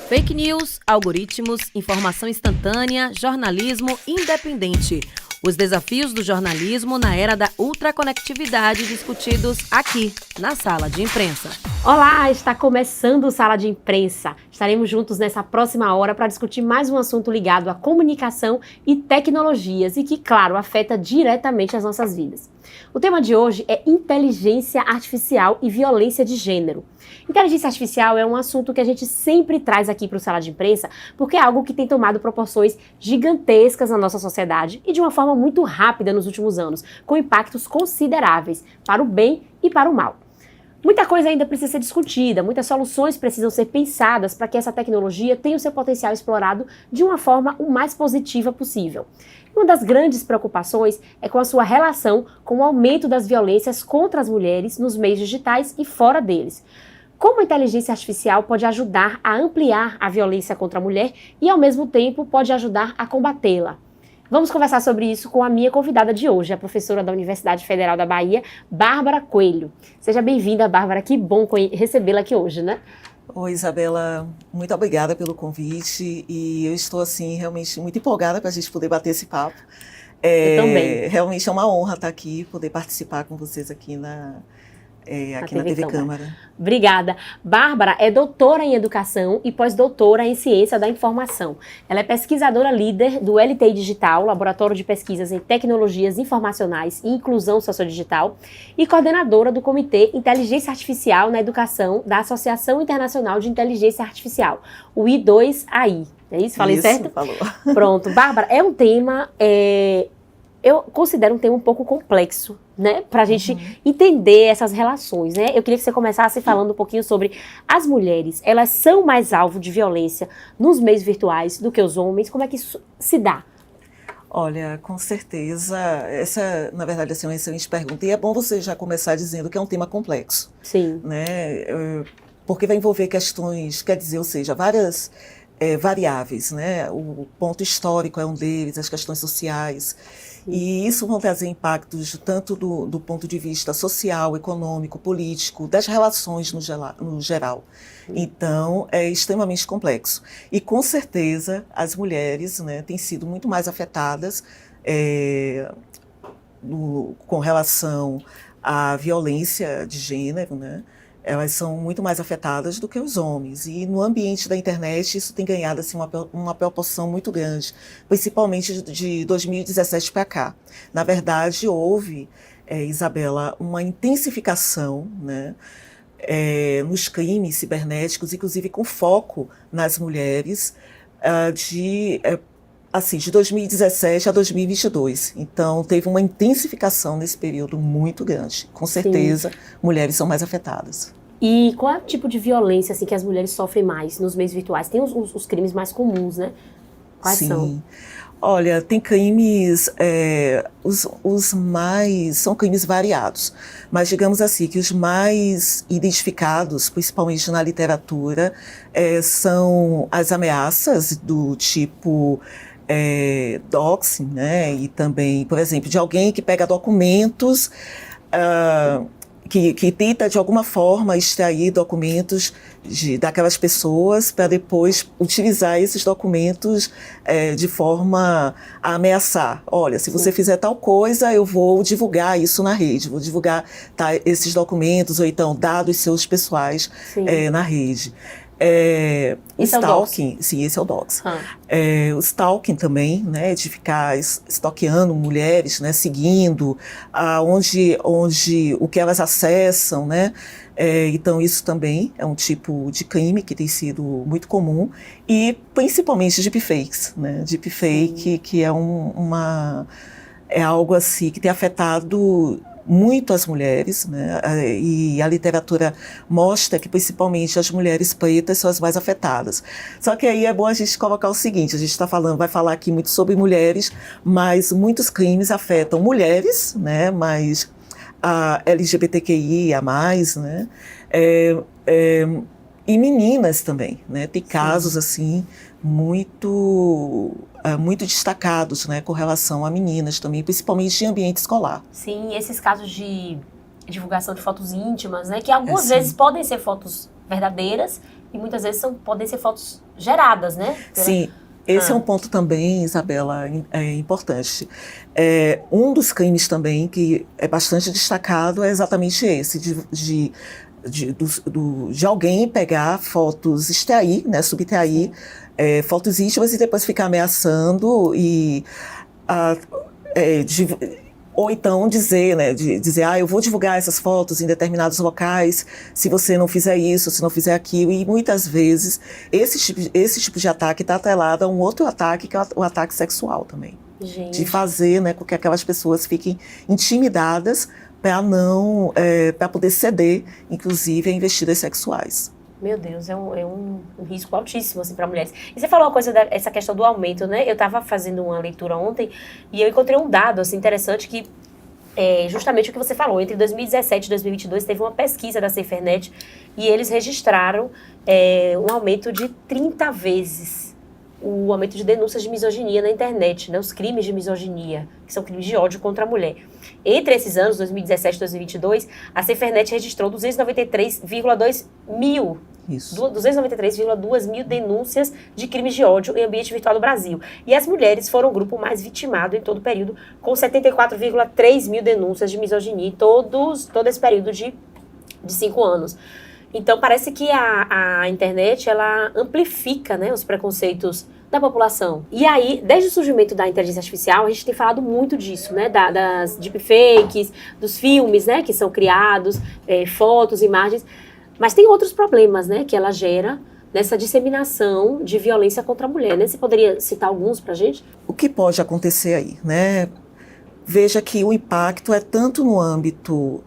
Fake news, algoritmos, informação instantânea, jornalismo independente. Os desafios do jornalismo na era da ultraconectividade discutidos aqui, na Sala de Imprensa. Olá, está começando o Sala de Imprensa. Estaremos juntos nessa próxima hora para discutir mais um assunto ligado à comunicação e tecnologias e que, claro, afeta diretamente as nossas vidas. O tema de hoje é inteligência artificial e violência de gênero. Inteligência artificial é um assunto que a gente sempre traz aqui para o Sala de Imprensa porque é algo que tem tomado proporções gigantescas na nossa sociedade e de uma forma muito rápida nos últimos anos, com impactos consideráveis para o bem e para o mal. Muita coisa ainda precisa ser discutida, muitas soluções precisam ser pensadas para que essa tecnologia tenha o seu potencial explorado de uma forma o mais positiva possível. Uma das grandes preocupações é com a sua relação com o aumento das violências contra as mulheres nos meios digitais e fora deles. Como a inteligência artificial pode ajudar a ampliar a violência contra a mulher e, ao mesmo tempo, pode ajudar a combatê-la? Vamos conversar sobre isso com a minha convidada de hoje, a professora da Universidade Federal da Bahia, Bárbara Coelho. Seja bem-vinda, Bárbara, que bom recebê-la aqui hoje, né? Oi, Isabela, muito obrigada pelo convite e eu estou, assim, realmente muito empolgada para a gente poder bater esse papo. Eu também. Realmente é uma honra estar aqui, poder participar com vocês aqui na TV Câmara. Obrigada. Bárbara é doutora em Educação e pós-doutora em Ciência da Informação. Ela é pesquisadora líder do LTI Digital, Laboratório de Pesquisas em Tecnologias Informacionais e Inclusão Sociodigital, e coordenadora do Comitê Inteligência Artificial na Educação da Associação Internacional de Inteligência Artificial, o I2AI. É isso? Falei certo? Falou. Pronto. Bárbara, é um tema... Eu considero um tema um pouco complexo, né, para a gente entender essas relações, né? Eu queria que você começasse falando um pouquinho sobre as mulheres. Elas são mais alvo de violência nos meios virtuais do que os homens? Como é que isso se dá? Olha, com certeza, essa, na verdade, assim, é uma excelente pergunta. E é bom você já começar dizendo que é um tema complexo. Sim. Né? Porque vai envolver questões, quer dizer, ou seja, várias variáveis, né? O ponto histórico é um deles, as questões sociais. E isso vão trazer impactos tanto do ponto de vista social, econômico, político, das relações no geral. Então, é extremamente complexo. E, com certeza, as mulheres, né, têm sido muito mais afetadas com relação à violência de gênero, né? Elas são muito mais afetadas do que os homens. E no ambiente da internet isso tem ganhado assim, uma proporção muito grande, principalmente de 2017 para cá. Na verdade, houve, Isabela, uma intensificação, né, nos crimes cibernéticos, inclusive com foco nas mulheres, de 2017 a 2022. Então, teve uma intensificação nesse período muito grande. Com certeza, sim, mulheres são mais afetadas. E qual é o tipo de violência assim, que as mulheres sofrem mais nos meios virtuais? Tem os crimes mais comuns, né? Quais são? Olha, tem crimes, são crimes variados, mas digamos assim, que os mais identificados, principalmente na literatura, são as ameaças do tipo doxing, né? E também, por exemplo, de alguém que pega documentos, que tenta de alguma forma extrair documentos daquelas pessoas para depois utilizar esses documentos de forma a ameaçar. Olha, se você fizer tal coisa, eu vou divulgar isso na rede, vou divulgar esses documentos ou então dados seus pessoais na rede. Stalking, sim, esse é o doxing. O stalking também, né, de ficar stalkeando mulheres, né, seguindo onde o que elas acessam, né, então isso também é um tipo de crime que tem sido muito comum e principalmente deepfakes, né, deepfake que é algo assim que tem afetado muito as mulheres, né? E a literatura mostra que principalmente as mulheres pretas são as mais afetadas. Só que aí é bom a gente colocar o seguinte, a gente vai falar aqui muito sobre mulheres, mas muitos crimes afetam mulheres, né? Mas a LGBTQIA+, né? E meninas também, né? Tem casos assim muito destacados, né, com relação a meninas também, principalmente em ambiente escolar. Sim, esses casos de divulgação de fotos íntimas, né, que algumas vezes podem ser fotos verdadeiras E muitas vezes podem ser fotos geradas, né? Sim. Esse é um ponto também, Isabela, importante. Um dos crimes também que é bastante destacado é exatamente esse, de alguém pegar fotos, extrair, né, subtrair fotos íntimas e depois ficar ameaçando ou então dizer, né, eu vou divulgar essas fotos em determinados locais, se você não fizer isso, se não fizer aquilo, e muitas vezes esse tipo de ataque está atrelado a um outro ataque, que é o ataque sexual também. Gente. De fazer, né, com que aquelas pessoas fiquem intimidadas para poder ceder, inclusive, a investidas sexuais. Meu Deus, é um risco altíssimo assim, para mulheres. E você falou uma coisa essa questão do aumento, né? Eu estava fazendo uma leitura ontem e eu encontrei um dado assim, interessante que é justamente o que você falou. Entre 2017 e 2022 teve uma pesquisa da Safernet e eles registraram um aumento de 30 vezes o aumento de denúncias de misoginia na internet, né? Os crimes de misoginia, que são crimes de ódio contra a mulher. Entre esses anos, 2017 e 2022, a Safernet registrou 293,2 mil 293,2 mil denúncias de crimes de ódio em ambiente virtual do Brasil. E as mulheres foram o grupo mais vitimado em todo o período, com 74,3 mil denúncias de misoginia em todo esse período de 5 anos. Então, parece que a internet, ela amplifica, né, os preconceitos da população. E aí, desde o surgimento da inteligência artificial, a gente tem falado muito disso, né, das deepfakes, dos filmes, né, que são criados, fotos, imagens. Mas tem outros problemas, né, que ela gera nessa disseminação de violência contra a mulher, né? Você poderia citar alguns pra gente? O que pode acontecer aí, né? Veja que o impacto é tanto no âmbito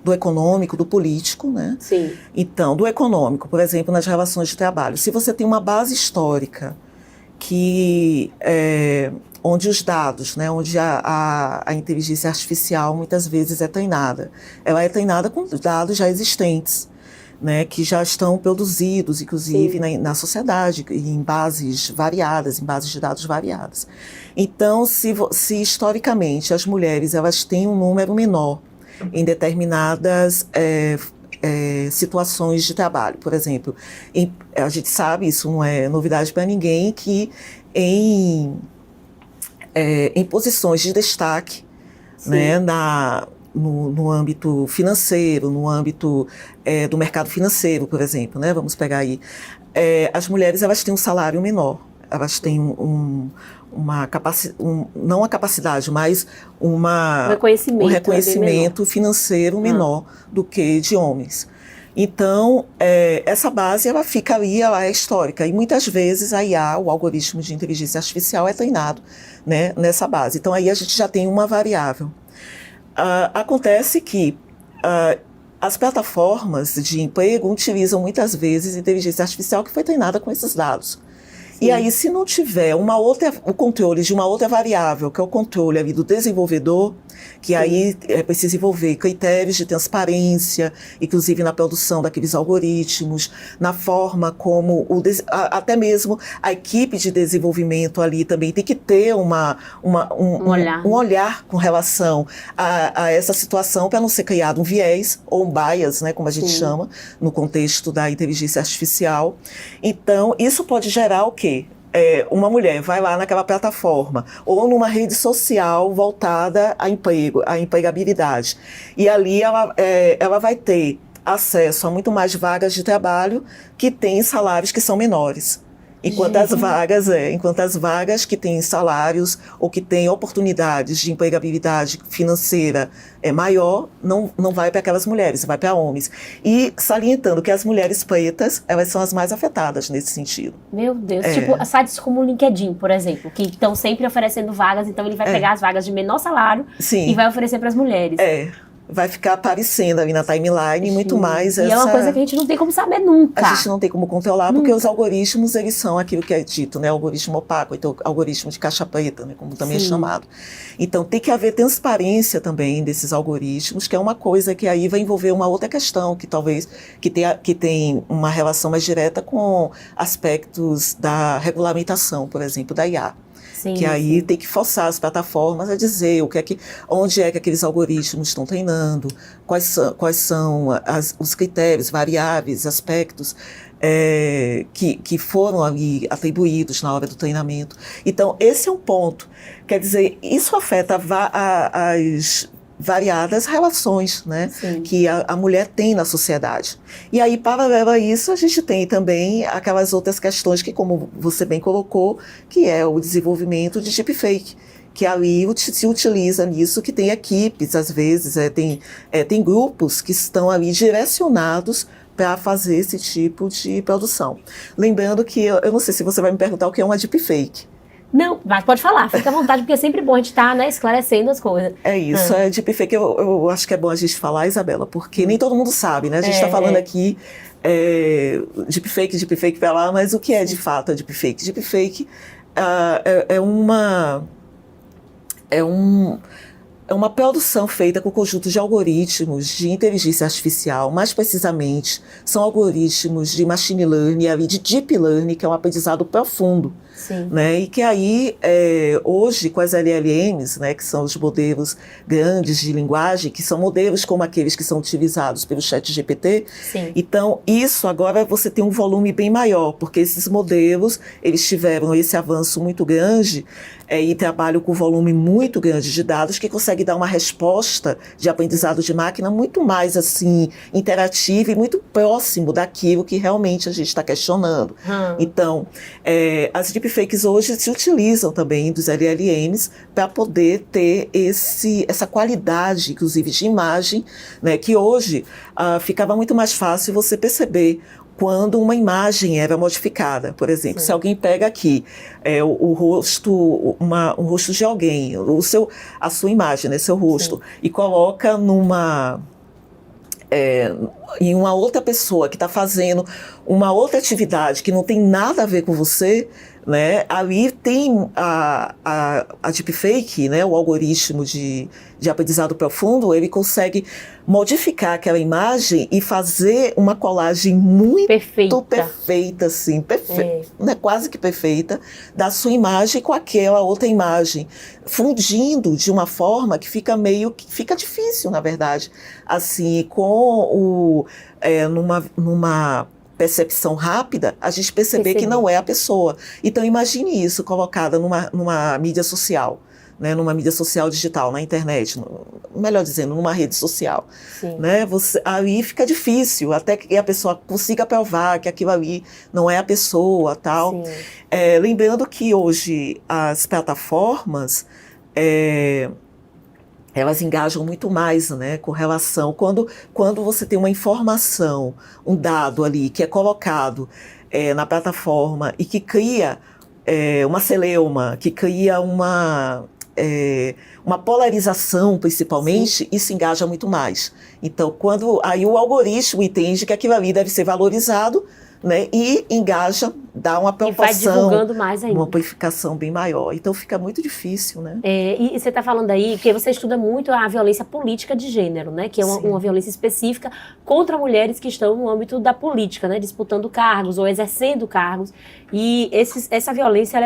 do econômico, do político, né? Sim. Então, do econômico, por exemplo, nas relações de trabalho. Se você tem uma base histórica onde os dados, né, onde a inteligência artificial muitas vezes é treinada. Ela é treinada com dados já existentes, né, que já estão produzidos, inclusive, na sociedade, em bases variadas, em bases de dados variadas. Então, se historicamente as mulheres elas têm um número menor em determinadas situações de trabalho, por exemplo, a gente sabe, isso não é novidade para ninguém, que em posições de destaque, né, no âmbito financeiro, no âmbito do mercado financeiro, por exemplo, né, vamos pegar aí, as mulheres elas têm um salário menor, elas têm não a capacidade, mas um reconhecimento financeiro menor do que de homens. Então, essa base, ela fica ali, ela é histórica. E muitas vezes a IA, o algoritmo de inteligência artificial, é treinado, né, nessa base. Então, aí a gente já tem uma variável. Acontece que as plataformas de emprego utilizam muitas vezes inteligência artificial que foi treinada com esses dados. E aí, se não tiver o controle de uma outra variável, que é o controle ali do desenvolvedor, que aí é preciso envolver critérios de transparência, inclusive na produção daqueles algoritmos, na forma como até mesmo a equipe de desenvolvimento ali também tem que ter um olhar com relação a essa situação para não ser criado um viés ou um bias, né, como a gente chama, no contexto da inteligência artificial. Então, isso pode gerar o quê? Uma mulher vai lá naquela plataforma ou numa rede social voltada a emprego, a empregabilidade. E ali ela vai ter acesso a muito mais vagas de trabalho que têm salários que são menores. Enquanto as vagas que têm salários ou que têm oportunidades de empregabilidade financeira maior, não vai para aquelas mulheres, vai para homens. E salientando que as mulheres pretas, elas são as mais afetadas nesse sentido. Meu Deus, tipo sites como o LinkedIn, por exemplo, que estão sempre oferecendo vagas, então ele vai pegar as vagas de menor salário e vai oferecer para as mulheres. Vai ficar aparecendo ali na timeline muito mais. E é uma coisa que a gente não tem como saber nunca. A gente não tem como controlar, porque os algoritmos, eles são aquilo que é dito, né? Algoritmo opaco, então algoritmo de caixa preta, né? Como também é chamado. Então tem que haver transparência também desses algoritmos, que é uma coisa que aí vai envolver uma outra questão, que talvez que tem uma relação mais direta com aspectos da regulamentação, por exemplo, da IA. Sim, Que aí sim. tem que forçar as plataformas a dizer onde é que aqueles algoritmos estão treinando, quais são os critérios, variáveis, aspectos que foram ali atribuídos na hora do treinamento. Então, esse é um ponto. Quer dizer, isso afeta as variadas relações, né, Sim. que a mulher tem na sociedade. E aí, paralelo a isso, a gente tem também aquelas outras questões que, como você bem colocou, que é o desenvolvimento de deepfake, que ali se utiliza nisso, que tem equipes, às vezes, tem grupos que estão ali direcionados para fazer esse tipo de produção. Lembrando que, eu não sei se você vai me perguntar o que é uma deepfake. Não, mas pode falar, fica à vontade, porque é sempre bom a gente estar, né, esclarecendo as coisas. É isso, deepfake eu acho que é bom a gente falar, Isabela, porque nem todo mundo sabe, né? A gente está falando aqui deepfake para lá, mas o que é de fato a deepfake? Deepfake é uma produção feita com conjunto de algoritmos de inteligência artificial, mais precisamente, são algoritmos de machine learning e de deep learning, que é um aprendizado profundo. Sim. Né? E que aí, hoje, com as LLMs, né, que são os modelos grandes de linguagem, que são modelos como aqueles que são utilizados pelo ChatGPT, Sim. então, isso agora você tem um volume bem maior, porque esses modelos, eles tiveram esse avanço muito grande e trabalham com volume muito grande de dados que consegue dar uma resposta de aprendizado de máquina muito mais assim interativa e muito próximo daquilo que realmente a gente está questionando. Então, as deepfakes hoje se utilizam também dos LLMs para poder ter essa qualidade, inclusive, de imagem, né, que hoje ficava muito mais fácil você perceber quando uma imagem era modificada. Por exemplo, se alguém pega aqui o rosto, um rosto de alguém, a sua imagem, né, seu rosto, e coloca em uma outra pessoa que está fazendo uma outra atividade que não tem nada a ver com você, né, ali tem a deepfake, né, o algoritmo de aprendizado profundo, ele consegue modificar aquela imagem e fazer uma colagem muito perfeita assim, né, quase que perfeita, da sua imagem com aquela outra imagem, fundindo de uma forma que fica difícil, na verdade, assim, numa percepção rápida, a gente perceber que não é a pessoa. Então, imagine isso colocada numa mídia social, né, numa mídia social digital, na internet, melhor dizendo, numa rede social. Né, aí fica difícil, até que a pessoa consiga provar que aquilo ali não é a pessoa, tal. Lembrando que hoje as plataformas elas engajam muito mais, né, com relação... Quando você tem uma informação, um dado ali que é colocado na plataforma e que cria uma celeuma, que cria uma polarização, principalmente, isso engaja muito mais. Então, aí o algoritmo entende que aquilo ali deve ser valorizado, né, e engaja, dá uma proporção, e vai divulgando mais ainda, uma amplificação bem maior. Então fica muito difícil, né? E você está falando aí que você estuda muito a violência política de gênero, né, que é uma violência específica contra mulheres que estão no âmbito da política, né, disputando cargos ou exercendo cargos. E essa violência ela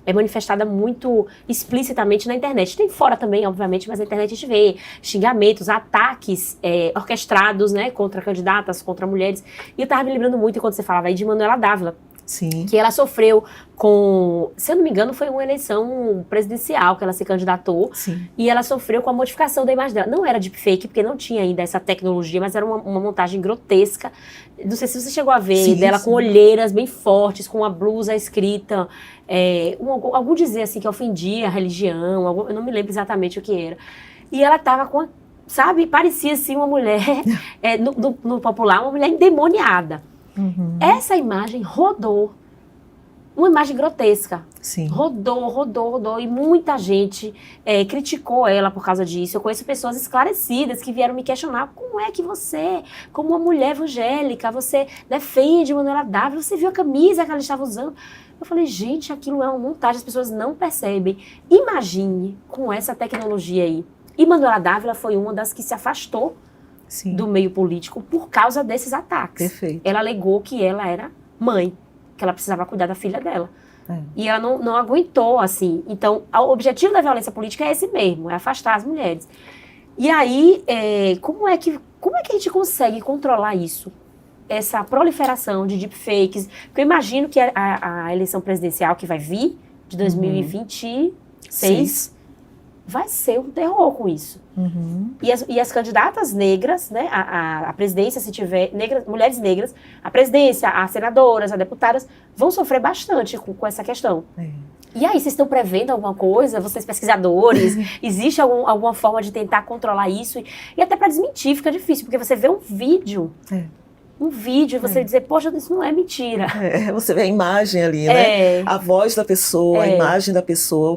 é manifestada muito explicitamente na internet. Tem fora também, obviamente, mas na internet a gente vê xingamentos, ataques orquestrados, né, contra candidatas, contra mulheres. E eu estava me lembrando muito, quando você falava aí, de Manuela Dávila. Sim. Que ela sofreu se eu não me engano, foi uma eleição presidencial que ela se candidatou. Sim. E ela sofreu com a modificação da imagem dela. Não era deepfake, porque não tinha ainda essa tecnologia, mas era uma montagem grotesca. Não sei se você chegou a ver, dela com olheiras bem fortes, com uma blusa escrita, algum dizer assim que ofendia a religião, eu não me lembro exatamente o que era. E ela tava com, sabe, parecia assim uma mulher, no popular, uma mulher endemoniada. Essa imagem rodou, uma imagem grotesca. Sim. Rodou, e muita gente criticou ela por causa disso. Eu conheço pessoas esclarecidas que vieram me questionar: como é que você, como uma mulher evangélica, você defende Manuela Dávila, você viu a camisa que ela estava usando? Eu falei, gente, aquilo é uma montagem, as pessoas não percebem. Imagine com essa tecnologia aí. E Manuela Dávila foi uma das que se afastou do meio político por causa desses ataques. Perfeito. Ela alegou que ela era mãe, que ela precisava cuidar da filha dela. E ela não aguentou, assim. Então, o objetivo da violência política é esse mesmo, é afastar as mulheres. E aí, como é que a gente consegue controlar isso? Essa proliferação de deepfakes? Porque eu imagino que a eleição presidencial que vai vir, de 2026, vai ser um terror com isso. E as candidatas negras, né, a presidência, se tiver mulheres negras, a presidência, as senadoras, as deputadas, vão sofrer bastante com essa questão. E aí, vocês estão prevendo alguma coisa? Vocês pesquisadores, existe alguma forma de tentar controlar isso? E até para desmentir fica difícil, porque você vê um vídeo... e você dizer, poxa, isso não é mentira. Você vê a imagem ali, né? A voz da pessoa, a imagem da pessoa.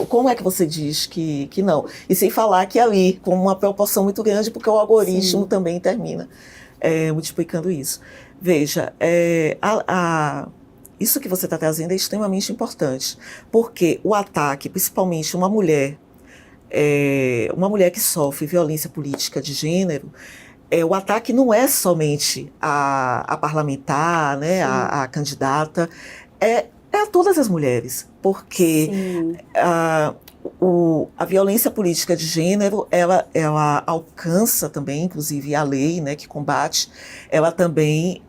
Como é que você diz que não? E sem falar que ali, com uma proporção muito grande, porque o algoritmo também termina multiplicando isso. Veja, isso que você está trazendo é extremamente importante, porque o ataque, principalmente uma mulher que sofre violência política de gênero, o ataque não é somente a parlamentar, né, a candidata, é a todas as mulheres, porque a violência política de gênero, ela alcança também, inclusive a lei, né, que combate, ela também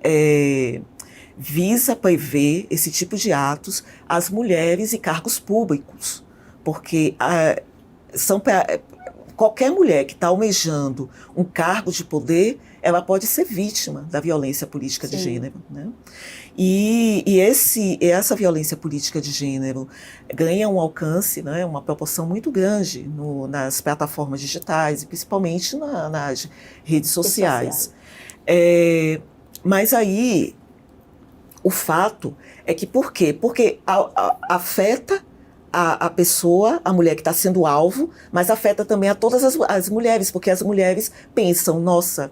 visa prever esse tipo de atos às mulheres e cargos públicos, porque qualquer mulher que está almejando um cargo de poder, ela pode ser vítima da violência política de gênero, né? E essa violência política de gênero ganha um alcance, né, uma proporção muito grande nas plataformas digitais e principalmente nas redes sociais. Mas aí, o fato é que por quê? Porque afeta a pessoa, a mulher que está sendo alvo, mas afeta também a todas as mulheres, porque as mulheres pensam, nossa,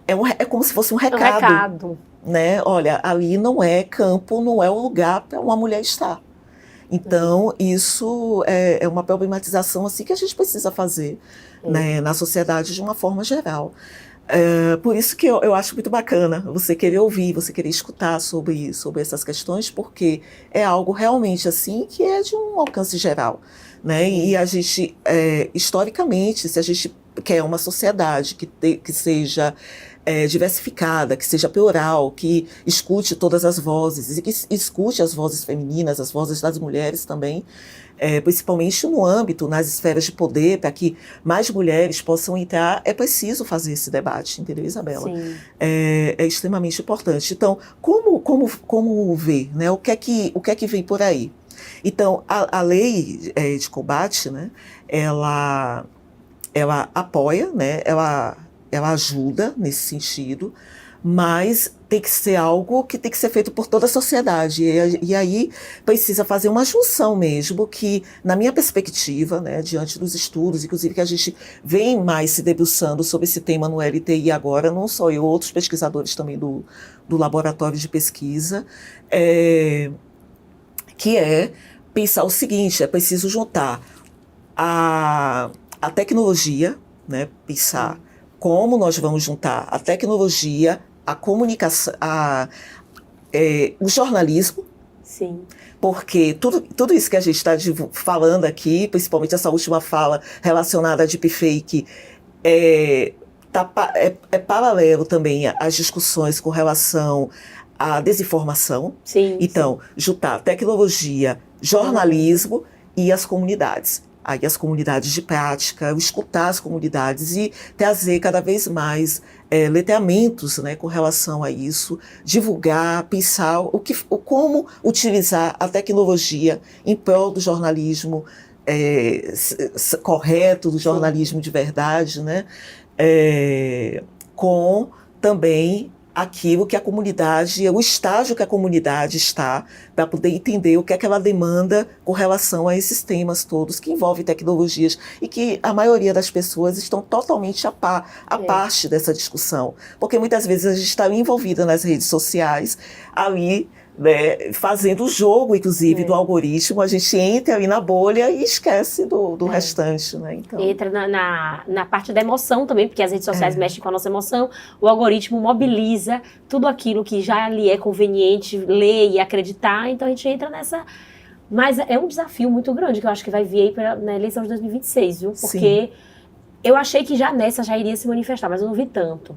é como se fosse um recado. Né? Olha, ali não é campo, não é o lugar para uma mulher estar. Então, isso é uma problematização assim, que a gente precisa fazer, né, na sociedade de uma forma geral. Por isso que eu acho muito bacana você querer ouvir, você querer escutar sobre essas questões, porque é algo realmente assim que é de um alcance geral, né? E a gente, historicamente, se a gente quer uma sociedade que seja diversificada, que seja plural, que escute todas as vozes, e que escute as vozes femininas, as vozes das mulheres também, principalmente no âmbito, nas esferas de poder, para que mais mulheres possam entrar, é preciso fazer esse debate, entendeu, Isabela? Sim. É extremamente importante. Então, como ver, né? O que é que vem por aí? Então, a lei de combate, né, ela apoia, né, ela ajuda nesse sentido, mas tem que ser algo que tem que ser feito por toda a sociedade. E aí precisa fazer uma junção mesmo, que, na minha perspectiva, né, diante dos estudos, inclusive que a gente vem mais se debruçando sobre esse tema no LTI agora, não só eu, outros pesquisadores também do laboratório de pesquisa, que é pensar o seguinte, é preciso juntar a tecnologia, né, pensar como nós vamos juntar a tecnologia, a comunicação, o jornalismo. Sim. Porque tudo isso que a gente está falando aqui, principalmente essa última fala relacionada a deepfake, é paralelo também às discussões com relação à desinformação. Sim, então, juntar tecnologia, jornalismo e as comunidades. Aí as comunidades de prática, escutar as comunidades e trazer cada vez mais letreamentos, né, com relação a isso, divulgar, pensar como utilizar a tecnologia em prol do jornalismo correto, do jornalismo de verdade, né, com também aquilo que a comunidade, o estágio que a comunidade está, para poder entender o que é que ela demanda com relação a esses temas todos que envolvem tecnologias e que a maioria das pessoas estão totalmente a parte dessa discussão. Porque muitas vezes a gente está envolvida nas redes sociais, ali né, fazendo o jogo, inclusive, do algoritmo, a gente entra ali na bolha e esquece do restante, né? Então, entra na parte da emoção também, porque as redes sociais mexem com a nossa emoção, o algoritmo mobiliza tudo aquilo que já lhe é conveniente ler e acreditar, então a gente entra nessa... Mas é um desafio muito grande que eu acho que vai vir aí na eleição de 2026, viu? Porque eu achei que já nessa já iria se manifestar, mas eu não vi tanto.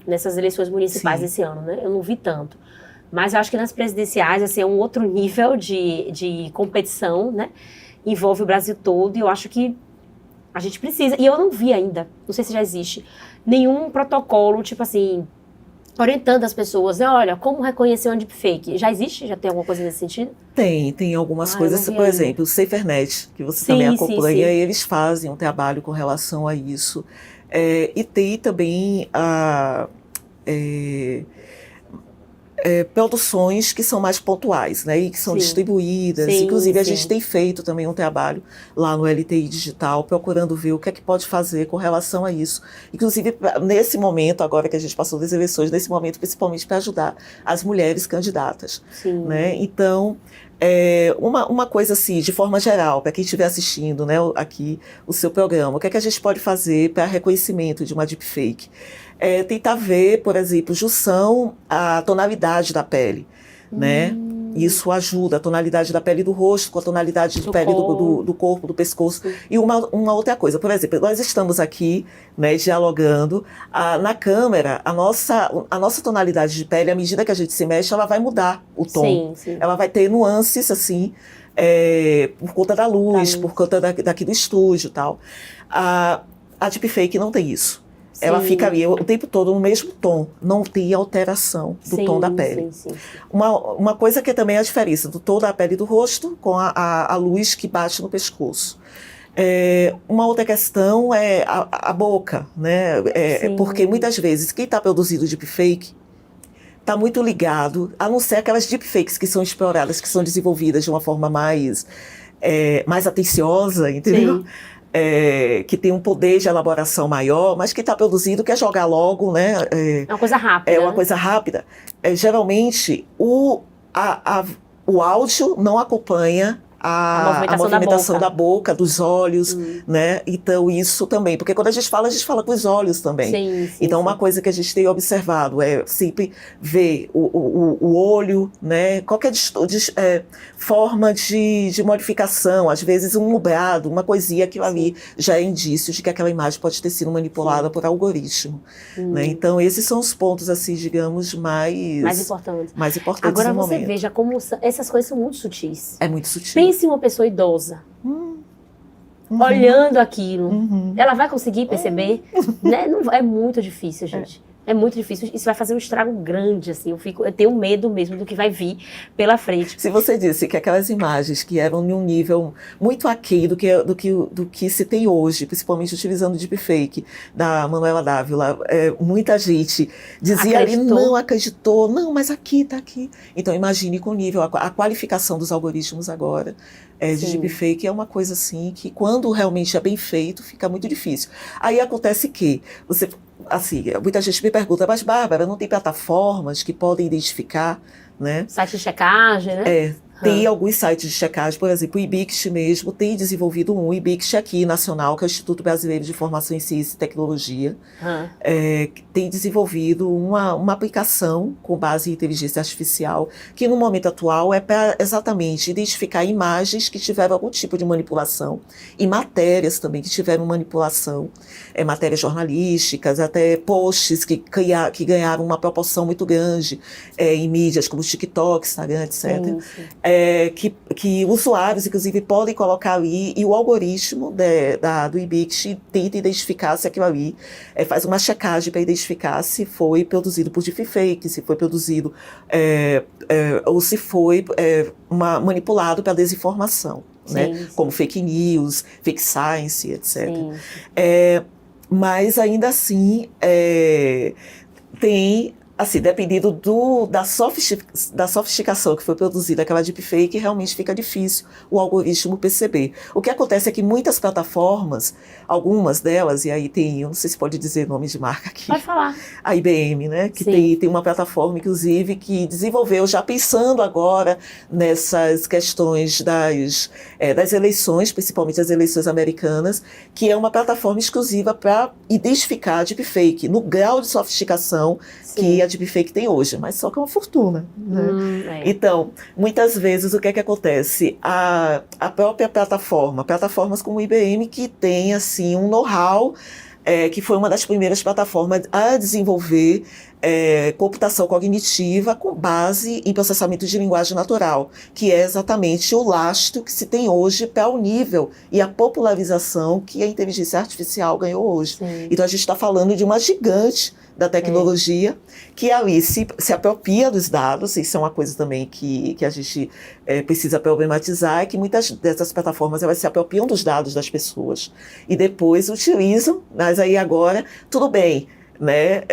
Nessas eleições municipais desse ano, né? Eu não vi tanto. Mas eu acho que nas presidenciais, assim, é um outro nível de competição, né? Envolve o Brasil todo e eu acho que a gente precisa. E eu não vi ainda, não sei se já existe, nenhum protocolo, tipo assim, orientando as pessoas, né? Olha, como reconhecer um deepfake? Já existe? Já tem alguma coisa nesse sentido? Tem algumas coisas, por exemplo, o SaferNet, que você também acompanha, eles fazem um trabalho com relação a isso. E tem também produções que são mais pontuais, né, e que são distribuídas. Inclusive, a gente tem feito também um trabalho lá no LTI Digital, procurando ver o que é que pode fazer com relação a isso. Inclusive, nesse momento, agora que a gente passou das eleições, nesse momento, principalmente para ajudar as mulheres candidatas. Né? Então, uma coisa assim, de forma geral, para quem estiver assistindo, né, aqui o seu programa, o que é que a gente pode fazer para reconhecimento de uma deepfake? Tentar ver, por exemplo, junção à tonalidade da pele, né? Isso ajuda, a tonalidade da pele do rosto com a tonalidade de pele do corpo, do pescoço. E uma outra coisa, por exemplo, nós estamos aqui, né, dialogando, na câmera, a nossa tonalidade de pele, à medida que a gente se mexe, ela vai mudar o tom. Ela vai ter nuances, assim, por conta da luz, por conta daqui do estúdio e tal. A deepfake não tem isso. Ela fica ali o tempo todo no mesmo tom, não tem alteração do tom da pele. Uma coisa que também é a diferença do tom da pele do rosto com a luz que bate no pescoço. Uma outra questão é a boca, né? Porque muitas vezes quem está produzindo deepfake está muito ligado, a não ser aquelas deepfakes que são exploradas, que são desenvolvidas de uma forma mais atenciosa, entendeu? Que tem um poder de elaboração maior, mas que está produzindo, quer jogar logo, né? É uma coisa rápida. É uma coisa rápida. Geralmente, o áudio não acompanha a movimentação da boca, dos olhos, né? Então, isso também. Porque quando a gente fala com os olhos também. Então, uma coisa que a gente tem observado é sempre ver o olho, né? Qualquer forma de modificação, às vezes um nublado, uma coisinha, aquilo ali já é indício de que aquela imagem pode ter sido manipulada por algoritmo. Né? Então, esses são os pontos, assim, digamos, mais importantes. Agora, no você momento. veja como essas coisas são muito sutis. É muito sutil. Pense em uma pessoa idosa, olhando aquilo. Ela vai conseguir perceber? Né? Não, é muito difícil, gente. É muito difícil. Isso vai fazer um estrago grande, assim. Eu tenho medo mesmo do que vai vir pela frente. Se você disse que aquelas imagens que eram em um nível muito aquém do que se tem hoje, principalmente utilizando o deepfake da Manuela Dávila, muita gente dizia ali, não acreditou, não, mas aqui, tá aqui. Então imagine com o nível, a qualificação dos algoritmos agora de deepfake é uma coisa assim que quando realmente é bem feito, fica muito difícil. Aí acontece que assim, muita gente me pergunta, mas Bárbara, não tem plataformas que podem identificar, né? Site de checagem, né? Tem alguns sites de checagem, por exemplo, o IBICT mesmo tem desenvolvido o IBICT aqui, nacional, que é o Instituto Brasileiro de Informação em Ciência e Tecnologia, tem desenvolvido uma aplicação com base em inteligência artificial, que no momento atual é para exatamente identificar imagens que tiveram algum tipo de manipulação, e matérias também que tiveram manipulação, matérias jornalísticas, até posts que ganharam uma proporção muito grande em mídias como TikTok, Instagram, etc. Que usuários, inclusive, podem colocar ali, e o algoritmo do IBICT tenta identificar se aquilo ali faz uma checagem para identificar se foi produzido por deepfake, se foi produzido ou se foi manipulado pela desinformação, né? Como fake news, fake science, etc. Mas ainda assim tem assim, dependendo da sofisticação que foi produzida aquela deepfake, realmente fica difícil o algoritmo perceber. O que acontece é que muitas plataformas, algumas delas, e aí tem, eu não sei se pode dizer nome de marca aqui. Pode falar. A IBM, né, que tem uma plataforma, inclusive, que desenvolveu, já pensando agora nessas questões das eleições, principalmente as eleições americanas, que é uma plataforma exclusiva para identificar a deepfake, no grau de sofisticação que a deepfake tem hoje, mas só que é uma fortuna. Né? Então, muitas vezes, o que é que acontece? A própria plataformas como o IBM, que tem assim, um know-how, que foi uma das primeiras plataformas a desenvolver computação cognitiva com base em processamento de linguagem natural, que é exatamente o lastro que se tem hoje para o nível e a popularização que a inteligência artificial ganhou hoje. Sim. Então a gente está falando de uma gigante da tecnologia que ali se apropria dos dados. Isso é uma coisa também que a gente precisa problematizar, é que muitas dessas plataformas elas se apropriam dos dados das pessoas e depois utilizam, mas aí agora, tudo bem, né?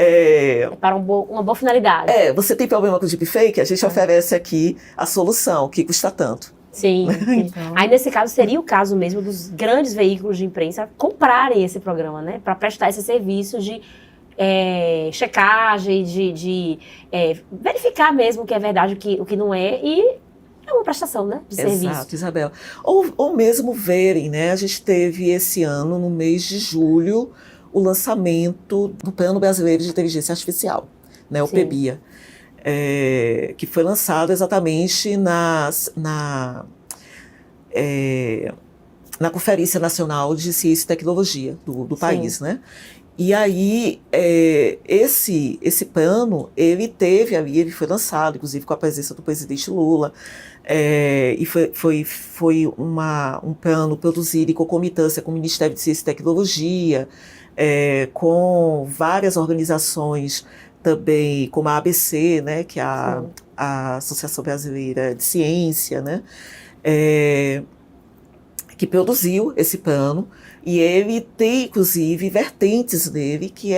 Para uma boa finalidade. Você tem problema com o deepfake? A gente oferece aqui a solução, que custa tanto. Sim. Então... Aí, nesse caso, seria o caso mesmo dos grandes veículos de imprensa comprarem esse programa, né? Para prestar esse serviço de checagem, de verificar mesmo o que é verdade, o que não é, e é uma prestação, né, de serviço. Exato, Isabel. Ou mesmo verem, né? A gente teve esse ano, no mês de julho, o lançamento do Plano Brasileiro de Inteligência Artificial, né, o PEBIA, que foi lançado exatamente na Conferência Nacional de Ciência e Tecnologia do país, né? E aí, esse plano, ele foi lançado, inclusive com a presença do presidente Lula, e foi um plano produzido em concomitância com o Ministério de Ciência e Tecnologia, com várias organizações também, como a ABC, né, que é a Associação Brasileira de Ciência, né, que produziu esse plano, e ele tem, inclusive, vertentes nele, que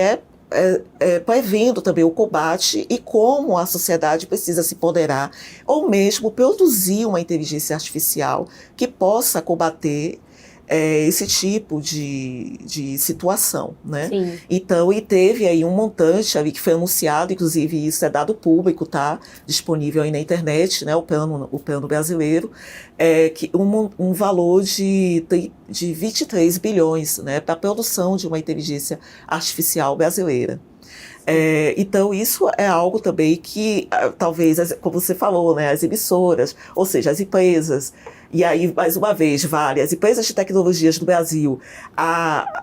prevendo também o combate e como a sociedade precisa se empoderar, ou mesmo produzir uma inteligência artificial que possa combater esse tipo de situação, né? Sim. Então, e teve aí um montante ali que foi anunciado, inclusive isso é dado público, tá? Disponível aí na internet, né? O plano brasileiro, que um valor de 23 bilhões, né? Para a produção de uma inteligência artificial brasileira. Então, isso é algo também que, talvez, como você falou, né? As emissoras, ou seja, as empresas, e aí, mais uma vez, várias empresas de tecnologias do Brasil,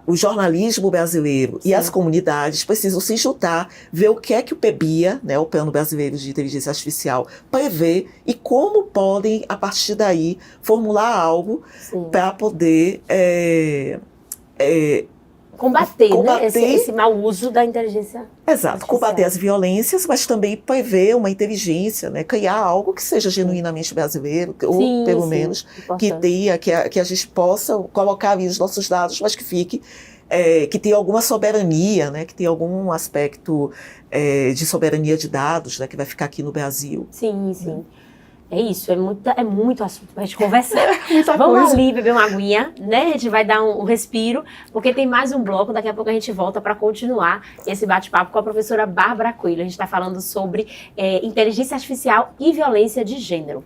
o jornalismo brasileiro e as comunidades precisam se juntar, ver o que é que o PEBIA, né, o Plano Brasileiro de Inteligência Artificial, prevê e como podem, a partir daí, formular algo para poder combater, né? Esse mau uso da inteligência. Exato, combater as violências, mas também prever uma inteligência, né? Criar algo que seja genuinamente brasileiro, ou pelo menos que a gente possa colocar ali os nossos dados, mas que fique, que tenha alguma soberania, né? Que tenha algum aspecto de soberania de dados, né? Que vai ficar aqui no Brasil. Sim, sim. É isso, é muito assunto pra gente conversar. Vamos ali beber uma aguinha, né? A gente vai dar um respiro, porque tem mais um bloco, daqui a pouco a gente volta para continuar esse bate-papo com a professora Bárbara Coelho. A gente está falando sobre inteligência artificial e violência de gênero.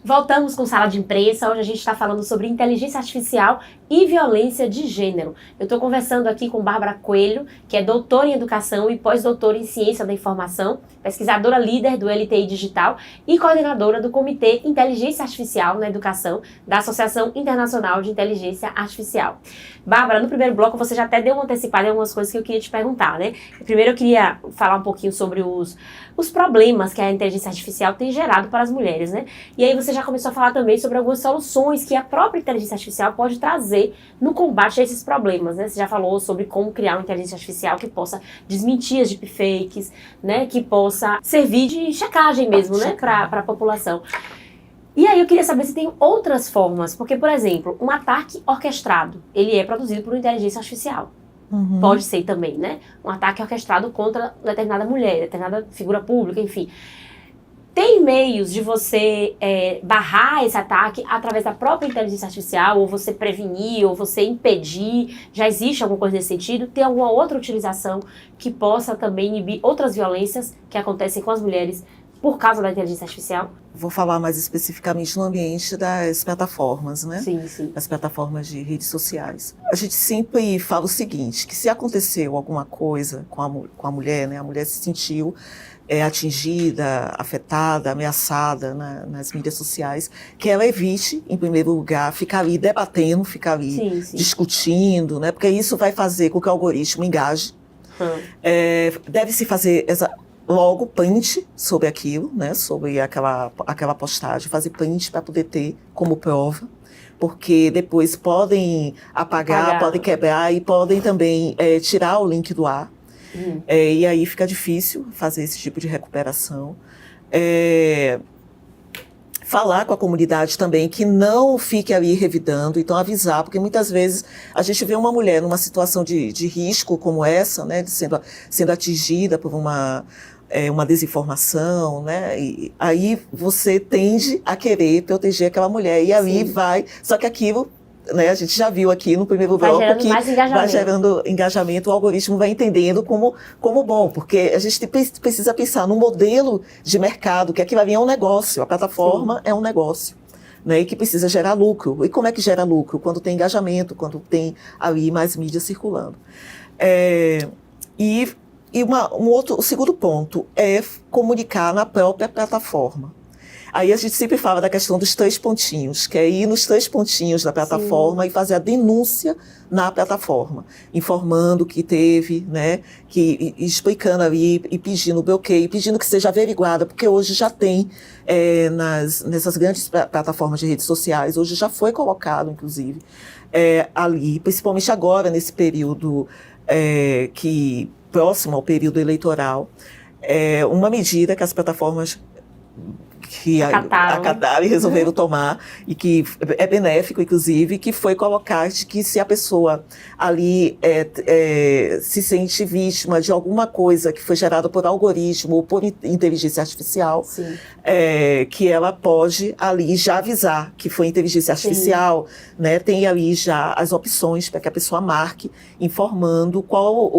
Voltamos com Sala de Imprensa. Hoje a gente está falando sobre inteligência artificial e violência de gênero. Eu estou conversando aqui com Bárbara Coelho, que é doutora em Educação e pós-doutora em Ciência da Informação, pesquisadora líder do LTI Digital e coordenadora do Comitê Inteligência Artificial na Educação da Associação Internacional de Inteligência Artificial. Bárbara, no primeiro bloco você já até deu uma antecipada em algumas coisas que eu queria te perguntar, né? Primeiro eu queria falar um pouquinho sobre os problemas que a inteligência artificial tem gerado para as mulheres, né? E aí você já já começou a falar também sobre algumas soluções que a própria inteligência artificial pode trazer no combate a esses problemas, né? Você já falou sobre como criar uma inteligência artificial que possa desmentir as deepfakes, né? Que possa servir de checagem mesmo, né? Para a população. E aí eu queria saber se tem outras formas, porque, por exemplo, um ataque orquestrado, ele é produzido por inteligência artificial. Pode ser também, né? Um ataque orquestrado contra determinada mulher, determinada figura pública, enfim. Tem meios de você barrar esse ataque através da própria inteligência artificial, ou você prevenir, ou você impedir? Já existe alguma coisa nesse sentido? Tem alguma outra utilização que possa também inibir outras violências que acontecem com as mulheres por causa da inteligência artificial? Vou falar mais especificamente no ambiente das plataformas, né? Sim, sim. Das plataformas de redes sociais. A gente sempre fala o seguinte, que se aconteceu alguma coisa com a mulher, né? A mulher se sentiu atingida, afetada, ameaçada nas mídias sociais, que ela evite, em primeiro lugar, ficar ali debatendo, ficar ali discutindo, né? Porque isso vai fazer com que o algoritmo engaje. Deve-se fazer logo print sobre aquilo, né? Sobre aquela postagem, fazer print para poder ter como prova, porque depois podem apagar, podem quebrar e podem também tirar o link do ar. E aí fica difícil fazer esse tipo de recuperação. Falar com a comunidade também que não fique ali revidando, então avisar, porque muitas vezes a gente vê uma mulher numa situação de risco como essa, né, sendo atingida por uma desinformação, né, e aí você tende a querer proteger aquela mulher, e ali vai, só que aquilo, né, a gente já viu aqui no primeiro bloco que vai gerando engajamento, o algoritmo vai entendendo como bom, porque a gente precisa pensar no modelo de mercado, que aquilo ali é um negócio, a plataforma é um negócio, né, e que precisa gerar lucro. E como é que gera lucro? Quando tem engajamento, quando tem ali mais mídia circulando. O segundo ponto é comunicar na própria plataforma. Aí a gente sempre fala da questão dos 3 pontinhos, que é ir nos 3 pontinhos da plataforma e fazer a denúncia na plataforma, informando que teve, né, explicando ali e pedindo bloqueio, pedindo que seja averiguada, porque hoje já tem nessas grandes plataformas de redes sociais, hoje já foi colocado, inclusive, ali, principalmente agora, nesse período próximo ao período eleitoral, uma medida que as plataformas que acataram e resolveram tomar, e que é benéfico, inclusive, que foi colocar de que se a pessoa ali se sente vítima de alguma coisa que foi gerada por algoritmo ou por inteligência artificial, que ela pode ali já avisar que foi inteligência artificial, né? Tem ali já as opções para que a pessoa marque, informando qual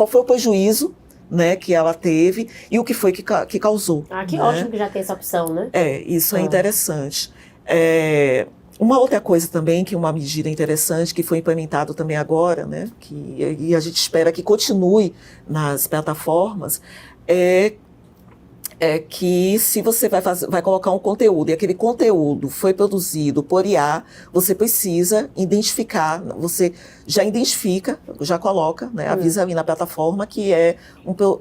foi o prejuízo, né, que ela teve e o que foi que causou. Que ótimo que já tem essa opção, né? Isso é interessante. Uma outra coisa também, que é uma medida interessante, que foi implementado também agora, né, e a gente espera que continue nas plataformas, que se você vai colocar um conteúdo e aquele conteúdo foi produzido por IA, você precisa identificar, você já identifica, já coloca, né, avisa ali na plataforma que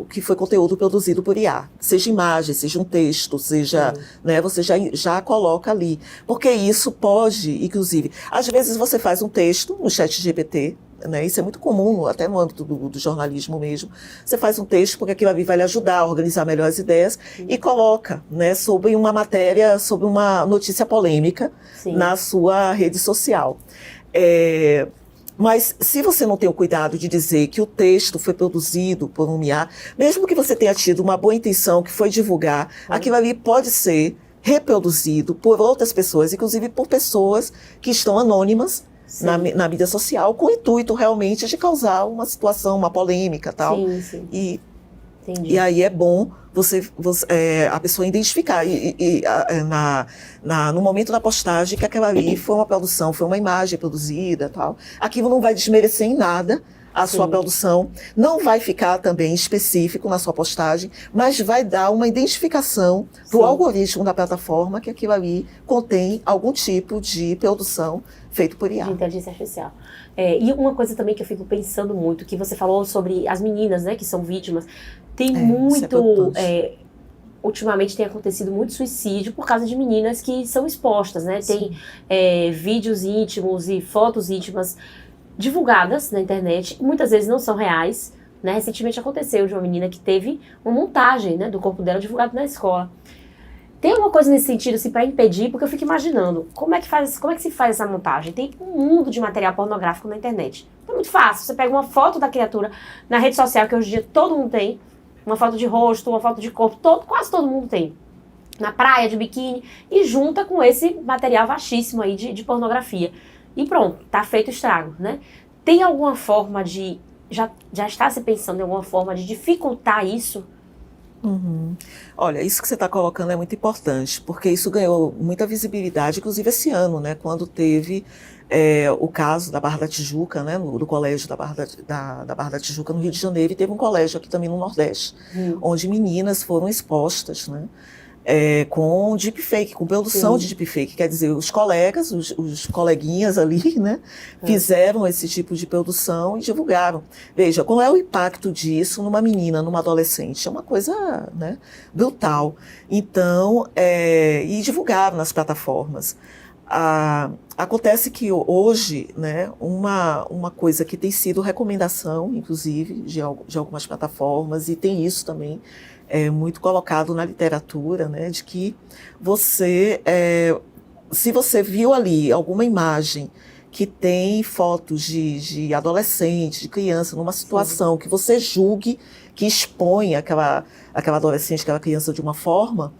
que foi conteúdo produzido por IA. Seja imagem, seja um texto, seja, né, você já coloca ali. Porque isso pode, inclusive, às vezes você faz um texto no ChatGPT, né, isso é muito comum, até no âmbito do jornalismo mesmo. Você faz um texto porque aquilo ali vai lhe ajudar a organizar melhor as ideias e coloca, né, sobre uma matéria, sobre uma notícia polêmica na sua rede social. Mas se você não tem o cuidado de dizer que o texto foi produzido por um IA, mesmo que você tenha tido uma boa intenção que foi divulgar, aquilo ali pode ser reproduzido por outras pessoas, inclusive por pessoas que estão anônimas na mídia social, com o intuito realmente de causar uma situação, uma polêmica, tal. E aí é bom a pessoa identificar no momento da postagem que aquela ali foi uma produção, foi uma imagem produzida, tal. Aquilo não vai desmerecer em nada a sua produção, não vai ficar também específico na sua postagem, mas vai dar uma identificação do algoritmo da plataforma que aquilo ali contém algum tipo de produção feito por IA. De inteligência artificial. E uma coisa também que eu fico pensando muito, que você falou sobre as meninas, né, que são vítimas, tem muito ultimamente tem acontecido muito suicídio por causa de meninas que são expostas, né? Tem vídeos íntimos e fotos íntimas divulgadas na internet, muitas vezes não são reais, né? Recentemente aconteceu de uma menina que teve uma montagem, né, do corpo dela divulgado na escola. Tem alguma coisa nesse sentido, assim, para impedir? Porque eu fico imaginando, como é que se faz essa montagem? Tem um mundo de material pornográfico na internet. É muito fácil, você pega uma foto da criatura na rede social, que hoje em dia todo mundo tem, uma foto de rosto, uma foto de corpo, quase todo mundo tem. Na praia, de biquíni, e junta com esse material vastíssimo aí de pornografia. E pronto, tá feito o estrago, né? Tem alguma forma de... Já está se pensando em alguma forma de dificultar isso? Olha, isso que você está colocando é muito importante, porque isso ganhou muita visibilidade, inclusive esse ano, né, quando teve o caso da Barra da Tijuca, né, do colégio da Barra da Tijuca no Rio de Janeiro, e teve um colégio aqui também no Nordeste, onde meninas foram expostas, né, com deepfake, com produção de deepfake, quer dizer, os colegas, os coleguinhas ali, né, fizeram esse tipo de produção e divulgaram. Veja, qual é o impacto disso numa menina, numa adolescente? É uma coisa, né, brutal. Então, e divulgaram nas plataformas. Acontece que hoje, né, uma coisa que tem sido recomendação, inclusive, de algumas plataformas, e tem isso também, muito colocado na literatura, né, de que você, se você viu ali alguma imagem que tem fotos de adolescente, de criança, numa situação que você julgue que expõe aquela adolescente, aquela criança de uma forma,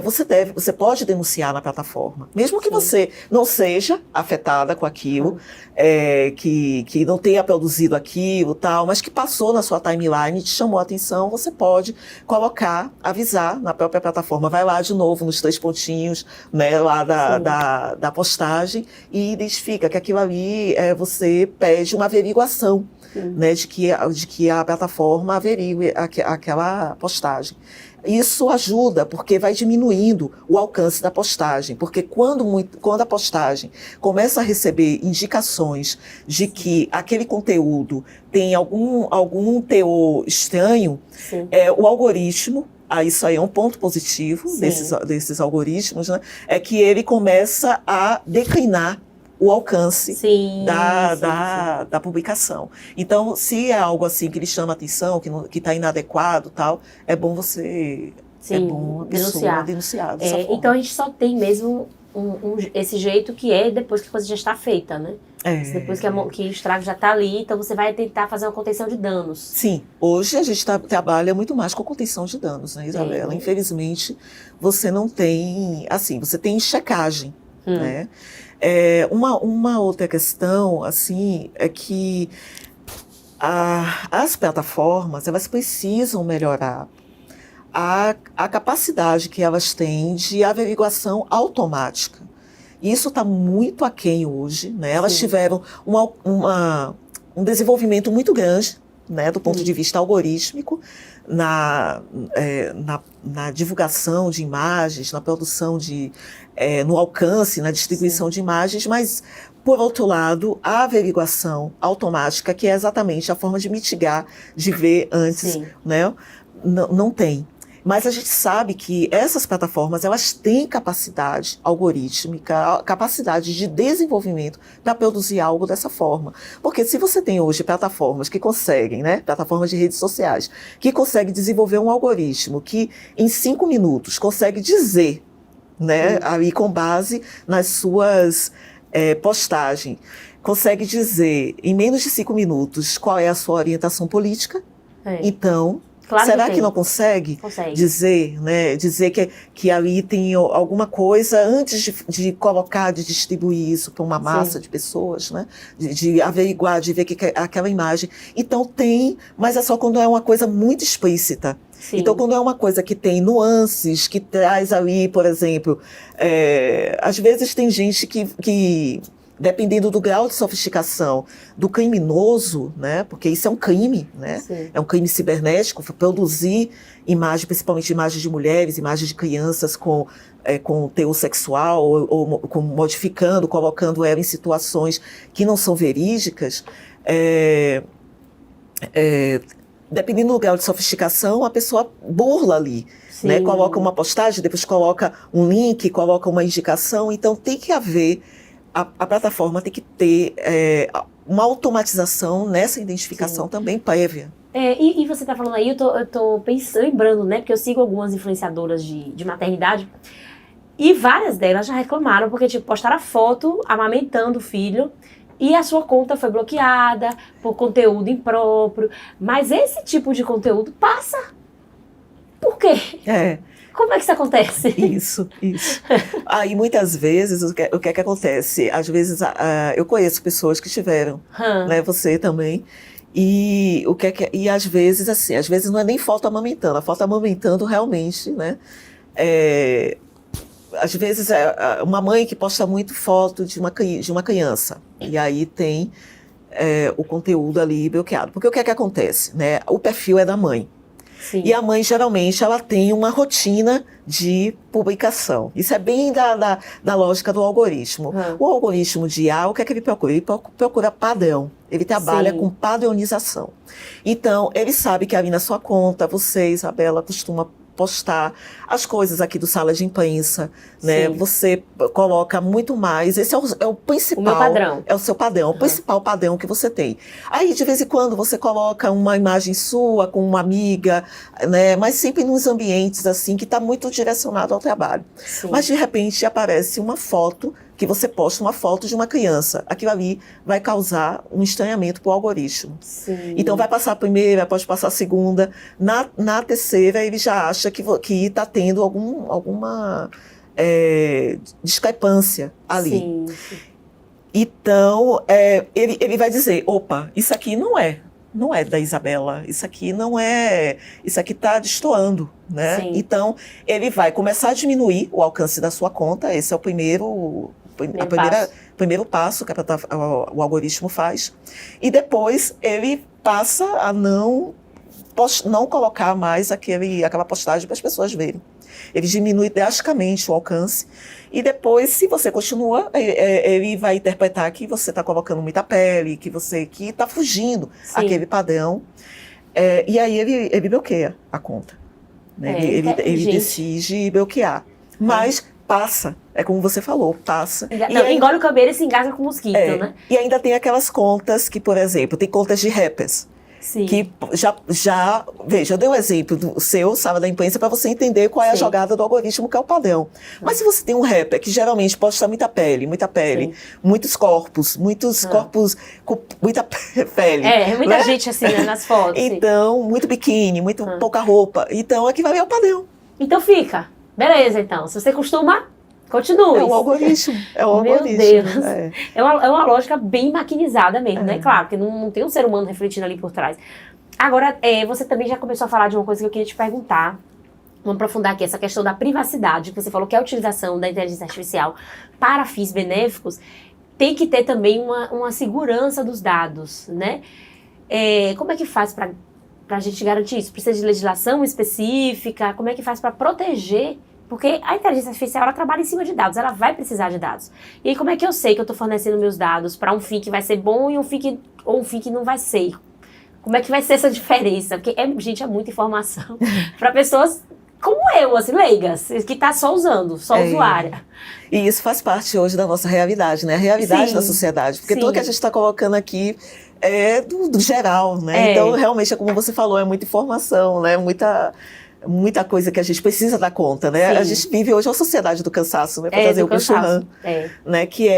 você pode denunciar na plataforma. Mesmo que você não seja afetada com aquilo, que não tenha produzido aquilo, tal, mas que passou na sua timeline e te chamou a atenção, você pode avisar na própria plataforma. Vai lá de novo nos 3 pontinhos, né, lá da postagem, e identifica que aquilo ali você pede uma averiguação. Né, de que a plataforma averigue aquela postagem. Isso ajuda, porque vai diminuindo o alcance da postagem, porque quando a postagem começa a receber indicações de que aquele conteúdo tem algum teor estranho, o algoritmo, isso aí é um ponto positivo desses algoritmos, né, é que ele começa a declinar o alcance da publicação. Então, se é algo assim que lhe chama atenção, que está inadequado, tal, é bom você... é bom a pessoa denunciar dessa forma. Então, a gente só tem mesmo esse jeito que é depois que a coisa já está feita, né? Depois que o estrago já está ali, então você vai tentar fazer uma contenção de danos. Sim. Hoje a gente trabalha muito mais com contenção de danos, né, Isabela? Infelizmente, você não tem... Assim, você tem checagem, né? Uma outra questão, assim, é que as plataformas, elas precisam melhorar a capacidade que elas têm de averiguação automática. Isso está muito aquém hoje, né? Elas tiveram um desenvolvimento muito grande, né, do ponto de vista algorítmico, na divulgação de imagens, na produção no alcance, na distribuição de imagens, mas, por outro lado, a averiguação automática, que é exatamente a forma de mitigar, de ver antes, né, não tem. Mas a gente sabe que essas plataformas, elas têm capacidade algorítmica, capacidade de desenvolvimento para produzir algo dessa forma. Porque se você tem hoje plataformas que conseguem, né, plataformas de redes sociais, que conseguem desenvolver um algoritmo que em 5 minutos consegue dizer, né, ali com base nas suas postagens, consegue dizer em menos de 5 minutos qual é a sua orientação política, então... Claro. Será que não consegue dizer, né, que ali tem alguma coisa antes de colocar, de distribuir isso para uma massa de pessoas, né, de averiguar, de ver que aquela imagem. Então tem, mas é só quando é uma coisa muito explícita. Então, quando é uma coisa que tem nuances, que traz ali, por exemplo, às vezes tem gente que dependendo do grau de sofisticação do criminoso, né, porque isso é um crime, né, é um crime cibernético, produzir imagem, principalmente imagens de mulheres, imagens de crianças com teor sexual, ou modificando, colocando ela em situações que não são verídicas, dependendo do grau de sofisticação, a pessoa burla ali, né? Coloca uma postagem, depois coloca um link, coloca uma indicação. Então, tem que haver, a plataforma tem que ter uma automatização nessa identificação também prévia. E você tá falando aí, eu tô pensando, lembrando, né? Porque eu sigo algumas influenciadoras de maternidade e várias delas já reclamaram porque, tipo, postaram a foto amamentando o filho e a sua conta foi bloqueada por conteúdo impróprio. Mas esse tipo de conteúdo passa. Por quê? Como é que isso acontece? Isso. Aí, muitas vezes, o que é que acontece? Às vezes, eu conheço pessoas que tiveram, né? Você também. E às vezes, assim, às vezes não é nem foto amamentando, a foto amamentando realmente, né? Às vezes é uma mãe que posta muito foto de uma criança, e aí tem o conteúdo ali bloqueado. Porque o que é que acontece, né? O perfil é da mãe. Sim. E a mãe, geralmente, ela tem uma rotina de publicação. Isso é bem da lógica do algoritmo. O algoritmo de IA, o que é que ele procura? Ele procura padrão. Ele trabalha com padronização. Então, ele sabe que ali na sua conta, você, Isabela, costuma postar as coisas aqui do Sala de Imprensa, né? Você coloca muito mais, esse é o principal. O meu padrão. É o seu padrão, o principal padrão que você tem. Aí, de vez em quando, você coloca uma imagem sua com uma amiga, né? Mas sempre nos ambientes, assim, que está muito direcionado ao trabalho. Sim. Mas, de repente, aparece uma foto, que você posta uma foto de uma criança. Aquilo ali vai causar um estranhamento para o algoritmo. Sim. Então, vai passar a primeira, pode passar a segunda. Na terceira, ele já acha que está tendo alguma discrepância ali. Sim. Então, ele vai dizer, opa, isso aqui não é da Isabela, isso aqui está destoando, né? Sim. Então, ele vai começar a diminuir o alcance da sua conta, esse é o primeiro passo que o algoritmo faz, e depois ele passa a não colocar mais aquela postagem para as pessoas verem. Ele diminui drasticamente o alcance, e depois, se você continua, ele vai interpretar que você está colocando muita pele, que está fugindo aquele padrão, e aí ele bloqueia a conta. Né? Ele decide bloquear. Mas passa, é como você falou, passa. Engole o cabelo e se engasga com mosquito, né? E ainda tem aquelas contas que, por exemplo, tem contas de rappers. Sim. Que veja, eu dei um exemplo do seu Sala da Imprensa para você entender qual é a jogada do algoritmo, que é o padrão. Mas se você tem um rapper que geralmente posta muita pele, muitos corpos com muita pele. Muita né? gente assim, né, nas fotos. Então, muito biquíni, muito pouca roupa. Então, aqui vai ver o padrão. Então fica. Beleza, então. Se você costuma, continue. É o algoritmo. Meu Deus. É uma lógica bem maquinizada mesmo, né? Claro, porque não tem um ser humano refletindo ali por trás. Agora, você também já começou a falar de uma coisa que eu queria te perguntar. Vamos aprofundar aqui essa questão da privacidade, que você falou que a utilização da inteligência artificial para fins benéficos tem que ter também uma segurança dos dados, né? Como é que faz para a gente garantir isso? Precisa de legislação específica? Como é que faz para proteger? Porque a inteligência artificial, ela trabalha em cima de dados, ela vai precisar de dados. E aí, como é que eu sei que eu estou fornecendo meus dados para um fim que vai ser bom e um fim que não vai ser? Como é que vai ser essa diferença? Porque, gente, é muita informação para pessoas como eu, assim, leigas, que está só usando, só usuária. E isso faz parte hoje da nossa realidade, né? A realidade da sociedade. Porque tudo que a gente está colocando aqui é do geral, né? Então, realmente, é como você falou, é muita informação, né? Muita coisa que a gente precisa dar conta, né? A gente vive hoje uma sociedade do cansaço, né? Para trazer o Byung-Chul Han, né? Que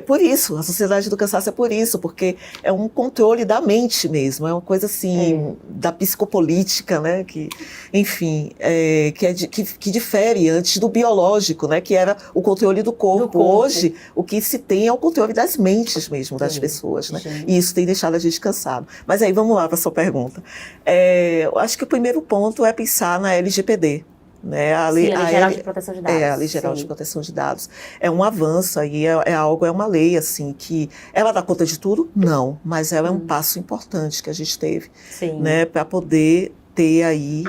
por isso, a sociedade do cansaço é por isso, porque é um controle da mente mesmo, é uma coisa assim, da psicopolítica, né? Que, enfim, que difere antes do biológico, né? Que era o controle do corpo. Hoje, o que se tem é o controle das mentes mesmo das pessoas, né? E isso tem deixado a gente cansado. Mas aí, vamos lá para a sua pergunta. Eu acho que o primeiro ponto é pensar na LGPD, né? A Lei Geral de Proteção de Dados. A Lei Geral de Proteção de Dados. É um avanço aí, é uma lei, assim, que ela dá conta de tudo? Não, mas ela é um passo importante que a gente teve, né? Para poder ter aí,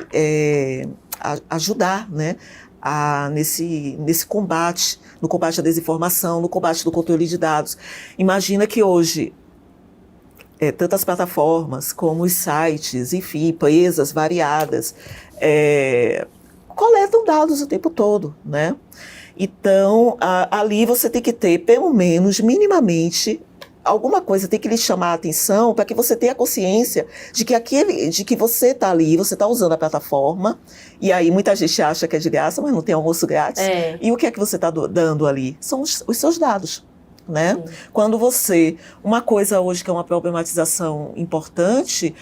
ajudar, né? Nesse combate, no combate à desinformação, no combate do controle de dados. Imagina que hoje, tantas plataformas como os sites, enfim, empresas variadas, coletam dados o tempo todo, né? Então, ali você tem que ter, pelo menos, minimamente, alguma coisa tem que lhe chamar a atenção para que você tenha consciência de que você está ali, você está usando a plataforma, e aí muita gente acha que é de graça, mas não tem almoço grátis. E o que é que você está dando ali? São os seus dados. Né? Quando uma coisa hoje que é uma problematização importante,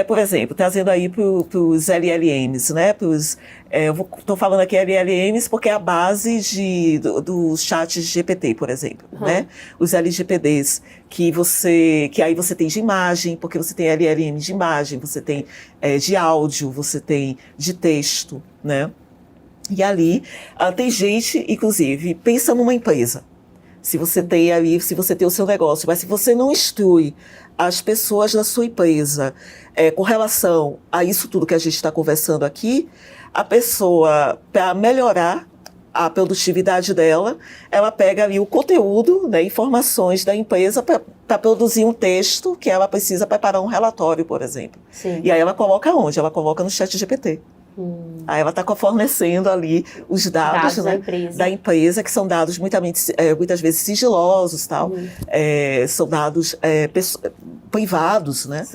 por exemplo, trazendo aí para os LLMs, né? Estou falando aqui LLMs porque é a base dos chats GPT, por exemplo, né? Os LGPDs, que aí você tem de imagem, porque você tem LLM de imagem, você tem de áudio, você tem de texto, né? E ali tem gente, inclusive, pensa numa empresa. Se você tem o seu negócio, mas se você não instrui as pessoas da sua empresa com relação a isso tudo que a gente está conversando aqui, a pessoa, para melhorar a produtividade dela, ela pega ali o conteúdo, né, informações da empresa para produzir um texto que ela precisa preparar um relatório, por exemplo. Sim. E aí ela coloca onde? Ela coloca no ChatGPT. Aí ela está fornecendo ali os dados, né, da empresa, que são dados muitas vezes sigilosos, tal, são dados privados, né,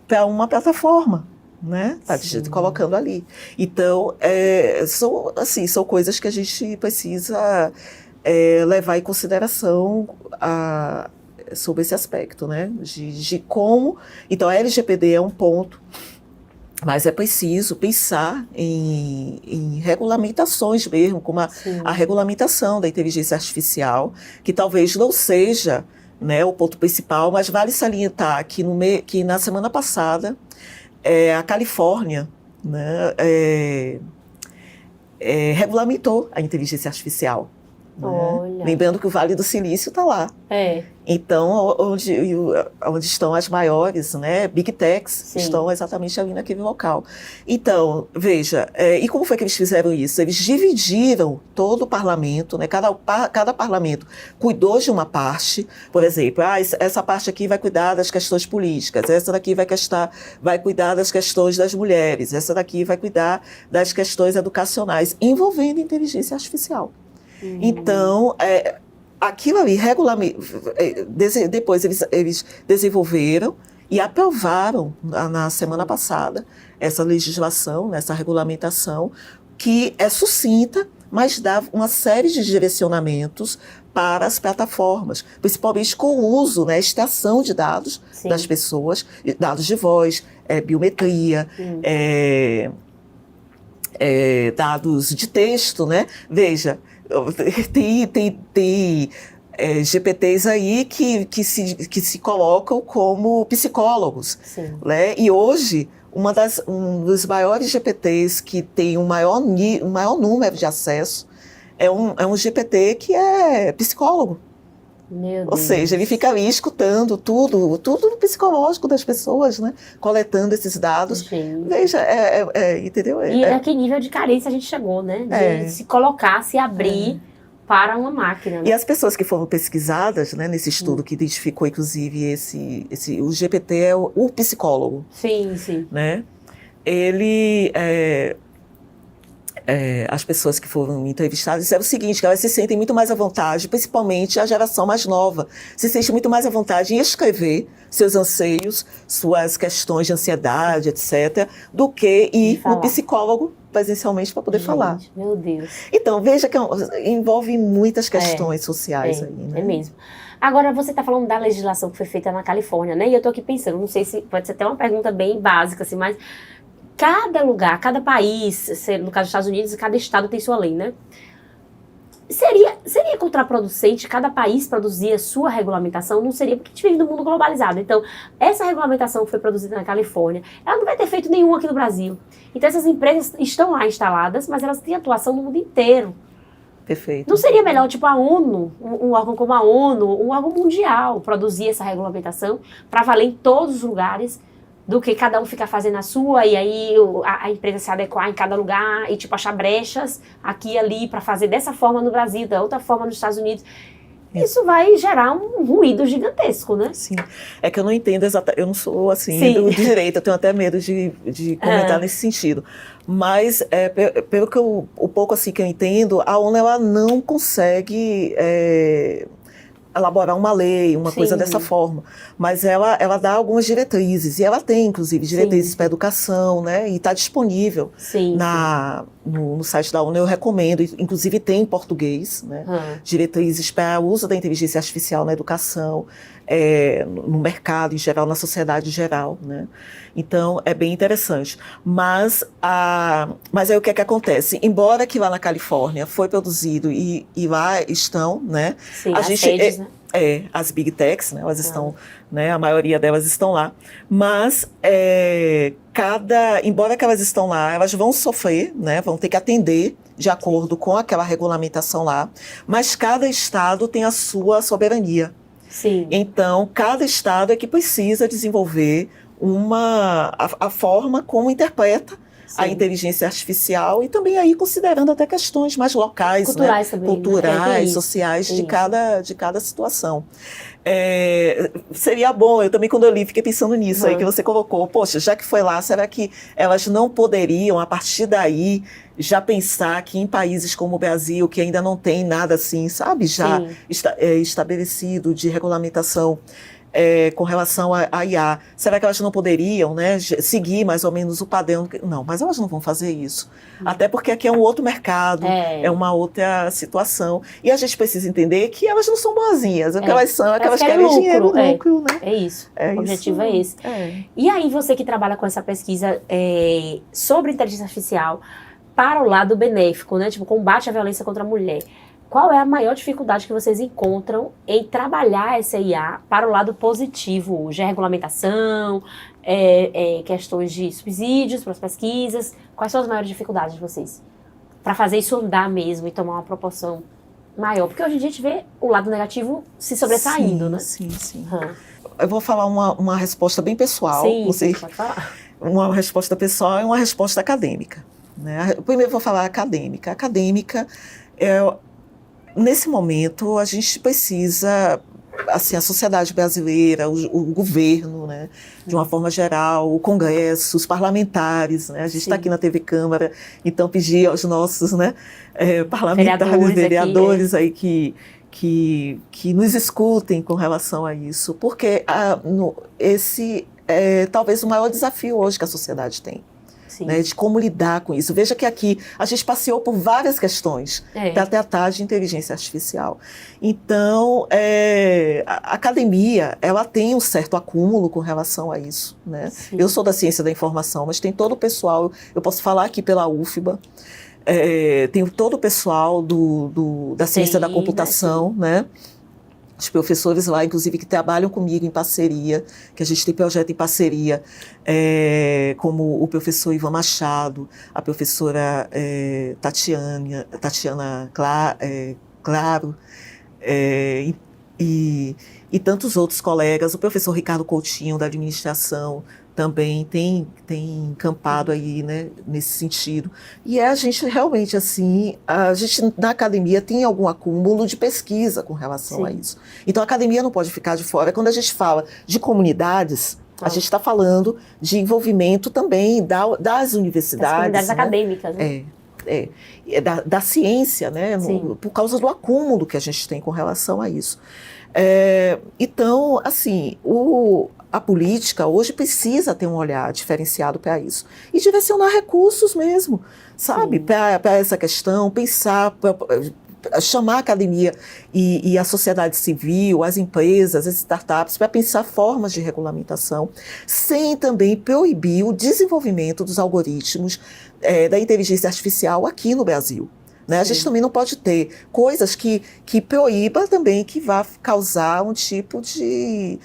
para uma plataforma, né, tá colocando ali. Então, são coisas que a gente precisa levar em consideração sobre esse aspecto, né, de como. Então, a LGPD é um ponto. Mas é preciso pensar em regulamentações mesmo, como a regulamentação da inteligência artificial, que talvez não seja, né, o ponto principal, mas vale salientar que na semana passada a Califórnia, né, regulamentou a inteligência artificial. Né? Lembrando que o Vale do Silício está lá. Então, onde estão as maiores, né, Big Techs, estão exatamente ali naquele local. Então, veja, e como foi que eles fizeram isso? Eles dividiram todo o parlamento, né, cada parlamento cuidou de uma parte, por exemplo, essa parte aqui vai cuidar das questões políticas, essa daqui vai cuidar das questões das mulheres, essa daqui vai cuidar das questões educacionais, envolvendo inteligência artificial. Então, aquilo ali, depois eles desenvolveram e aprovaram na semana passada essa legislação, essa regulamentação, que é sucinta, mas dá uma série de direcionamentos para as plataformas, principalmente com o uso, né, extração de dados das pessoas, dados de voz, biometria, dados de texto, né? Veja, tem GPTs aí que se colocam como psicólogos, né? E hoje, um dos maiores GPTs que tem um maior número de acesso é um GPT que é psicólogo. Meu Deus. Ou seja, ele fica ali escutando tudo no psicológico das pessoas, né? Coletando esses dados. Gente. Veja, entendeu? E a que nível de carência a gente chegou, né? De se colocar, se abrir para uma máquina. Né? E as pessoas que foram pesquisadas, né, nesse estudo que identificou, inclusive, o GPT é o psicólogo. Sim. Né? Ele... as pessoas que foram entrevistadas disseram o seguinte, que elas se sentem muito mais à vontade, principalmente a geração mais nova, se sente muito mais à vontade em escrever seus anseios, suas questões de ansiedade, etc., do que ir no psicólogo presencialmente para poder falar. Meu Deus. Então, veja que envolve muitas questões sociais aí, né? É mesmo. Agora, você está falando da legislação que foi feita na Califórnia, né? E eu estou aqui pensando, não sei se pode ser até uma pergunta bem básica, assim, mas cada lugar, cada país, no caso dos Estados Unidos, cada estado tem sua lei, né? Seria contraproducente cada país produzir a sua regulamentação? Não seria, porque a gente vive num mundo globalizado. Então, essa regulamentação que foi produzida na Califórnia, ela não vai ter feito nenhuma aqui no Brasil. Então, essas empresas estão lá instaladas, mas elas têm atuação no mundo inteiro. Perfeito. Não seria melhor, tipo, a ONU, um órgão como a ONU, um órgão mundial, produzir essa regulamentação para valer em todos os lugares, do que cada um ficar fazendo a sua e aí a empresa se adequar em cada lugar e tipo achar brechas aqui e ali para fazer dessa forma no Brasil, da outra forma nos Estados Unidos. isso vai gerar um ruído gigantesco, né? Sim. É que eu não entendo exatamente, eu não sou assim Sim. do direito, eu tenho até medo de comentar nesse sentido. Mas, pelo que o pouco assim que eu entendo, a ONU ela não consegue elaborar uma lei, uma coisa dessa forma. Mas ela dá algumas diretrizes, e ela tem, inclusive, diretrizes para a educação, né? E está disponível no site da ONU, eu recomendo, inclusive tem em português, né? Diretrizes para o uso da inteligência artificial na educação, no mercado em geral, na sociedade em geral, né? Então, é bem interessante. Mas aí o que é que acontece? Embora que lá na Califórnia foi produzido e lá estão, né? Sim, as redes, né? As Big Techs, né? Elas estão, né? A maioria delas estão lá. Mas, embora que elas estão lá, elas vão sofrer, né? Vão ter que atender de acordo com aquela regulamentação lá. Mas cada estado tem a sua soberania. Sim. Então, cada estado é que precisa desenvolver a forma como interpreta a inteligência artificial e também aí considerando até questões mais locais, culturais, né? Também, culturais, sociais de cada situação. Seria bom, eu também quando eu li fiquei pensando nisso aí que você colocou, poxa, já que foi lá, será que elas não poderiam a partir daí já pensar que em países como o Brasil, que ainda não tem nada assim, sabe, já estabelecido de regulamentação com relação à IA, será que elas não poderiam, né, seguir mais ou menos o padrão? Não, mas elas não vão fazer isso. Até porque aqui é um outro mercado, é uma outra situação. E a gente precisa entender que elas não são boazinhas. O que elas são é que elas querem dinheiro, lucro, né? É isso. O objetivo é esse. E aí, você que trabalha com essa pesquisa sobre inteligência artificial para o lado benéfico, né? Tipo, combate à violência contra a mulher. Qual é a maior dificuldade que vocês encontram em trabalhar essa IA para o lado positivo hoje? É regulamentação, questões de subsídios para as pesquisas? Quais são as maiores dificuldades de vocês? Para fazer isso andar mesmo e tomar uma proporção maior? Porque hoje a gente vê o lado negativo se sobressaindo, né? Sim. Eu vou falar uma resposta bem pessoal. Sim, pode falar. Uma resposta pessoal e uma resposta acadêmica, né? Primeiro eu vou falar acadêmica. Acadêmica nesse momento, a gente precisa, assim, a sociedade brasileira, o governo, né, de uma forma geral, o Congresso, os parlamentares, né, a gente está aqui na TV Câmara, então pedir aos nossos, né, parlamentares, vereadores aí que nos escutem com relação a isso, porque esse é talvez o maior desafio hoje que a sociedade tem. Né, de como lidar com isso. Veja que aqui a gente passeou por várias questões para tratar de inteligência artificial. Então, a academia, ela tem um certo acúmulo com relação a isso. Né? Eu sou da ciência da informação, mas tem todo o pessoal, eu posso falar aqui pela UFBA, tem todo o pessoal da ciência da computação, né? Os professores lá, inclusive, que trabalham comigo em parceria, que a gente tem projeto em parceria, como o professor Ivan Machado, a professora Tatiana Claro, e tantos outros colegas, o professor Ricardo Coutinho, da administração, também tem encampado aí, né, nesse sentido. E a gente realmente, assim, a gente na academia tem algum acúmulo de pesquisa com relação a isso. Então a academia não pode ficar de fora. Quando a gente fala de comunidades, a gente está falando de envolvimento também das universidades. Das comunidades acadêmicas, né? Da ciência, né, por causa do acúmulo que a gente tem com relação a isso. Então, assim, a política hoje precisa ter um olhar diferenciado para isso. E direcionar recursos mesmo, sabe? Para essa questão, pensar, chamar a academia e a sociedade civil, as empresas, as startups, para pensar formas de regulamentação, sem também proibir o desenvolvimento dos algoritmos da inteligência artificial aqui no Brasil. Né? A gente também não pode ter coisas que proíba também, que vá causar um tipo de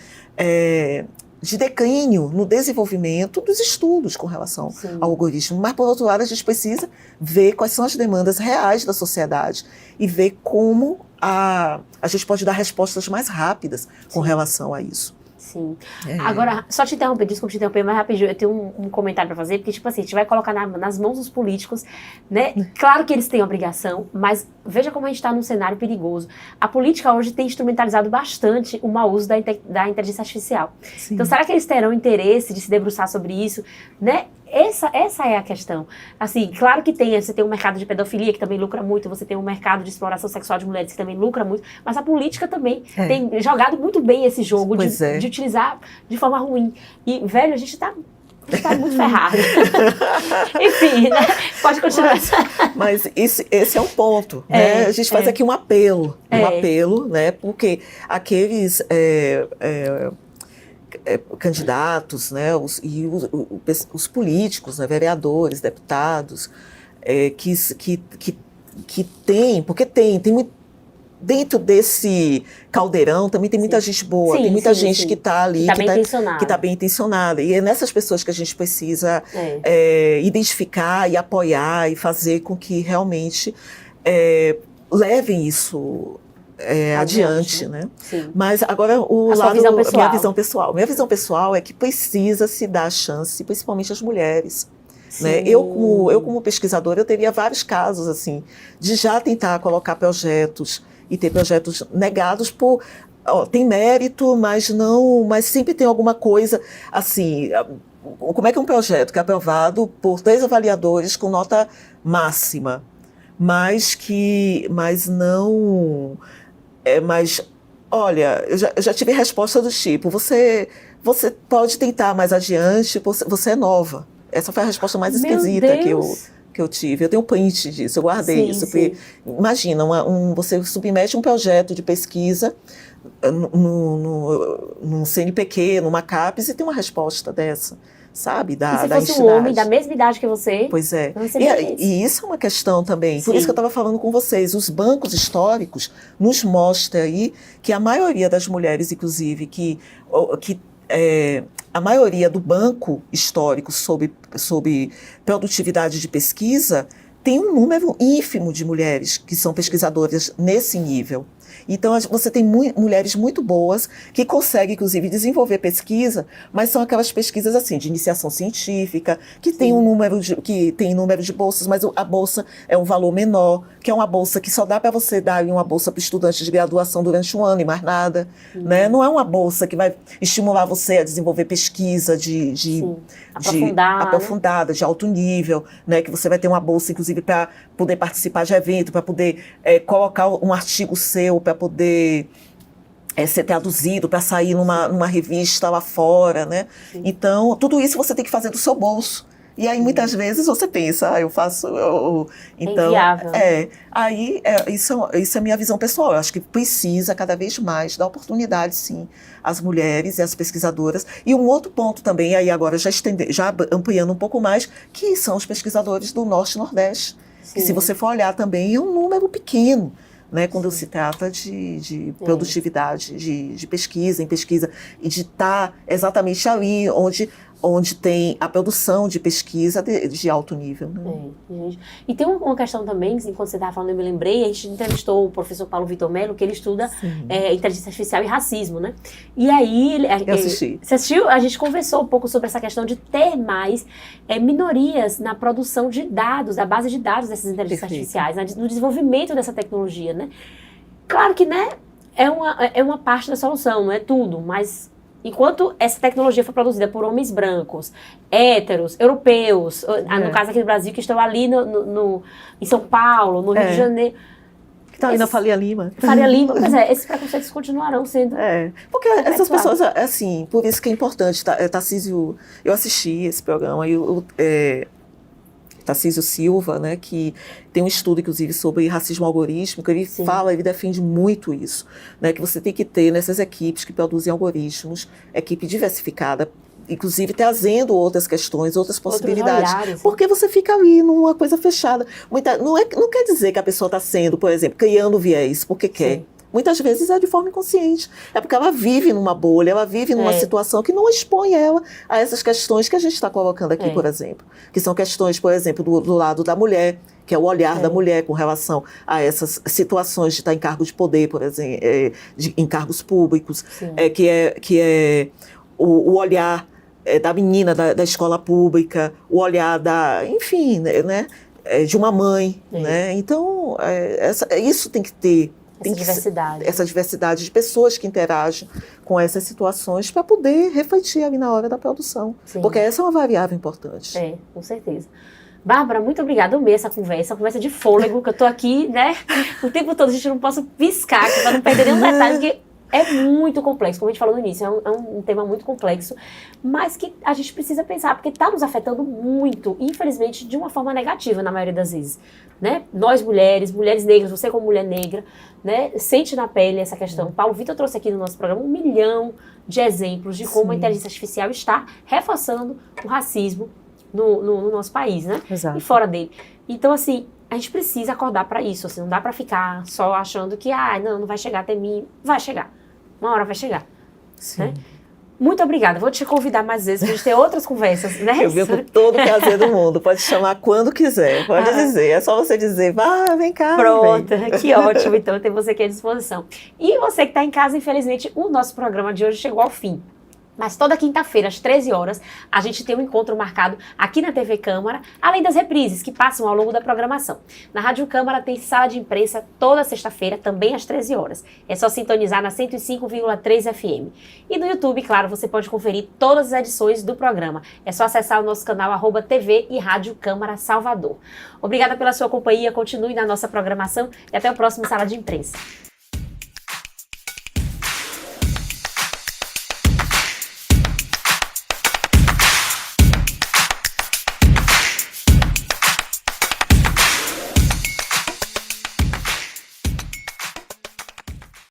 declínio no desenvolvimento dos estudos com relação ao algoritmo. Mas, por outro lado, a gente precisa ver quais são as demandas reais da sociedade e ver como a gente pode dar respostas mais rápidas com relação a isso. Sim. É. Agora, só te interromper, desculpa te interromper, mas rapidinho, eu tenho um comentário para fazer, porque, tipo assim, a gente vai colocar nas mãos dos políticos, né? Claro que eles têm obrigação, mas veja como a gente está num cenário perigoso. A política hoje tem instrumentalizado bastante o mau uso da inteligência artificial. Sim. Então, será que eles terão interesse de se debruçar sobre isso, né? Essa é a questão. Assim, claro que você tem um mercado de pedofilia que também lucra muito, você tem um mercado de exploração sexual de mulheres que também lucra muito, mas a política também tem jogado muito bem esse jogo de utilizar de forma ruim. E, velho, a gente tá muito ferrado. Enfim, né? Pode continuar. Mas esse é um ponto, né? A gente faz aqui um apelo, né? Porque aqueles candidatos, né? Os políticos, né? Vereadores, deputados, que tem, porque tem muito. Dentro desse caldeirão também tem muita gente boa, tem muita gente que está ali, que está bem intencionada. E é nessas pessoas que a gente precisa identificar e apoiar e fazer com que realmente levem isso adiante, né? Sim. Mas agora minha visão pessoal. Minha visão pessoal é que precisa se dar chance, principalmente às mulheres. Né? Eu como pesquisadora, eu teria vários casos assim, de já tentar colocar projetos e ter projetos negados por tem mérito, mas sempre tem alguma coisa assim. Como é que um projeto que é aprovado por 3 avaliadores com nota máxima, mas olha, eu já tive resposta do tipo, você pode tentar mais adiante, você é nova. Essa foi a resposta mais esquisita que eu tive. Eu tenho print disso, eu guardei isso. Porque, imagina, você submete um projeto de pesquisa num CNPq, numa CAPES, e tem uma resposta dessa, sabe? E se fosse um homem da mesma idade que você? Pois é. E isso é uma questão também. Por isso que eu estava falando com vocês. Os bancos históricos nos mostram aí que a maioria das mulheres, inclusive, a maioria do banco histórico sobre produtividade de pesquisa tem um número ínfimo de mulheres que são pesquisadoras nesse nível. Então, você tem mulheres muito boas que conseguem, inclusive, desenvolver pesquisa, mas são aquelas pesquisas assim, de iniciação científica, que tem número de bolsas, mas a bolsa é um valor menor, que é uma bolsa que só dá para você dar uma bolsa para estudante de graduação durante um ano e mais nada. Né? Não é uma bolsa que vai estimular você a desenvolver pesquisa aprofundada, de alto nível, né? Que você vai ter uma bolsa, inclusive, para poder participar de evento, para poder colocar um artigo seu, para poder ser traduzido, para sair numa revista lá fora, né? Então, tudo isso você tem que fazer do seu bolso. E aí, muitas vezes, você pensa, eu faço... Então, inviável. Isso é a minha visão pessoal. Eu acho que precisa, cada vez mais, dar oportunidade, sim, às mulheres e às pesquisadoras. E um outro ponto também, aí agora já ampliando um pouco mais, que são os pesquisadores do Norte e Nordeste. Que, se você for olhar também, é um número pequeno. Né, quando se trata de produtividade, de pesquisa, e de estar exatamente ali onde tem a produção de pesquisa de alto nível. Né? E tem uma questão também, enquanto você estava falando, eu me lembrei, a gente entrevistou o professor Paulo Vitor Melo, que ele estuda inteligência artificial e racismo, né? E aí... Eu assisti. Você assistiu? A gente conversou um pouco sobre essa questão de ter mais minorias na produção de dados, da base de dados dessas inteligências artificiais, no desenvolvimento dessa tecnologia, né? Claro que, né, é uma parte da solução, não é tudo, mas... Enquanto essa tecnologia foi produzida por homens brancos, héteros, europeus, no caso aqui do Brasil, que estão ali em São Paulo, no Rio de Janeiro. Que está ali na Faria Lima. Pois é, esses preconceitos continuarão sendo. Porque essas pessoas, assim, por isso que é importante, Tarcísio, eu assisti esse programa, Tarcísio Silva, né, que tem um estudo, inclusive, sobre racismo algorítmico, ele defende muito isso, né, que você tem que ter nessas equipes que produzem algoritmos, equipe diversificada, inclusive trazendo outras questões, outras possibilidades. Olhares, porque você fica ali numa coisa fechada. Não quer dizer que a pessoa está sendo, por exemplo, criando viés porque quer. Muitas vezes é de forma inconsciente. É porque ela vive numa bolha, ela vive numa situação que não expõe ela a essas questões que a gente está colocando aqui, por exemplo. Que são questões, por exemplo, do lado da mulher, que é o olhar da mulher com relação a essas situações de estar em cargo de poder, por exemplo, em cargos públicos, que é o olhar da menina da escola pública, o olhar enfim, né, de uma mãe, né? Então, isso tem que ter essa diversidade de pessoas que interagem com essas situações para poder refletir ali na hora da produção. Sim. Porque essa é uma variável importante. Com certeza. Bárbara, muito obrigada. Eu amei essa conversa de fôlego, que eu estou aqui, né, o tempo todo, a gente não posso piscar, para não perder nenhum detalhe, porque é muito complexo, como a gente falou no início, é um tema muito complexo, mas que a gente precisa pensar, porque está nos afetando muito, infelizmente, de uma forma negativa, na maioria das vezes. Né? Nós, mulheres negras, você como mulher negra, né, sente na pele essa questão. Paulo Vitor trouxe aqui no nosso programa 1 milhão de exemplos de como a inteligência artificial está reforçando o racismo no nosso país, né? Exato. E fora dele. Então, assim, a gente precisa acordar para isso, assim, não dá para ficar só achando que, não vai chegar até mim. Vai chegar. Uma hora vai chegar. Sim. Né? Muito obrigada. Vou te convidar mais vezes para a gente ter outras conversas, né? Eu venho com todo o prazer do mundo. Pode chamar quando quiser. Pode dizer. É só você dizer, vem cá. Pronto. Vem. Que ótimo. Então, tem você aqui à disposição. E você que está em casa, infelizmente, o nosso programa de hoje chegou ao fim. Mas toda quinta-feira, às 13 horas, a gente tem um encontro marcado aqui na TV Câmara, além das reprises que passam ao longo da programação. Na Rádio Câmara tem sala de imprensa toda sexta-feira, também às 13 horas. É só sintonizar na 105,3 FM. E no YouTube, claro, você pode conferir todas as edições do programa. É só acessar o nosso canal @TV e Rádio Câmara Salvador. Obrigada pela sua companhia, continue na nossa programação e até o próximo Sala de Imprensa.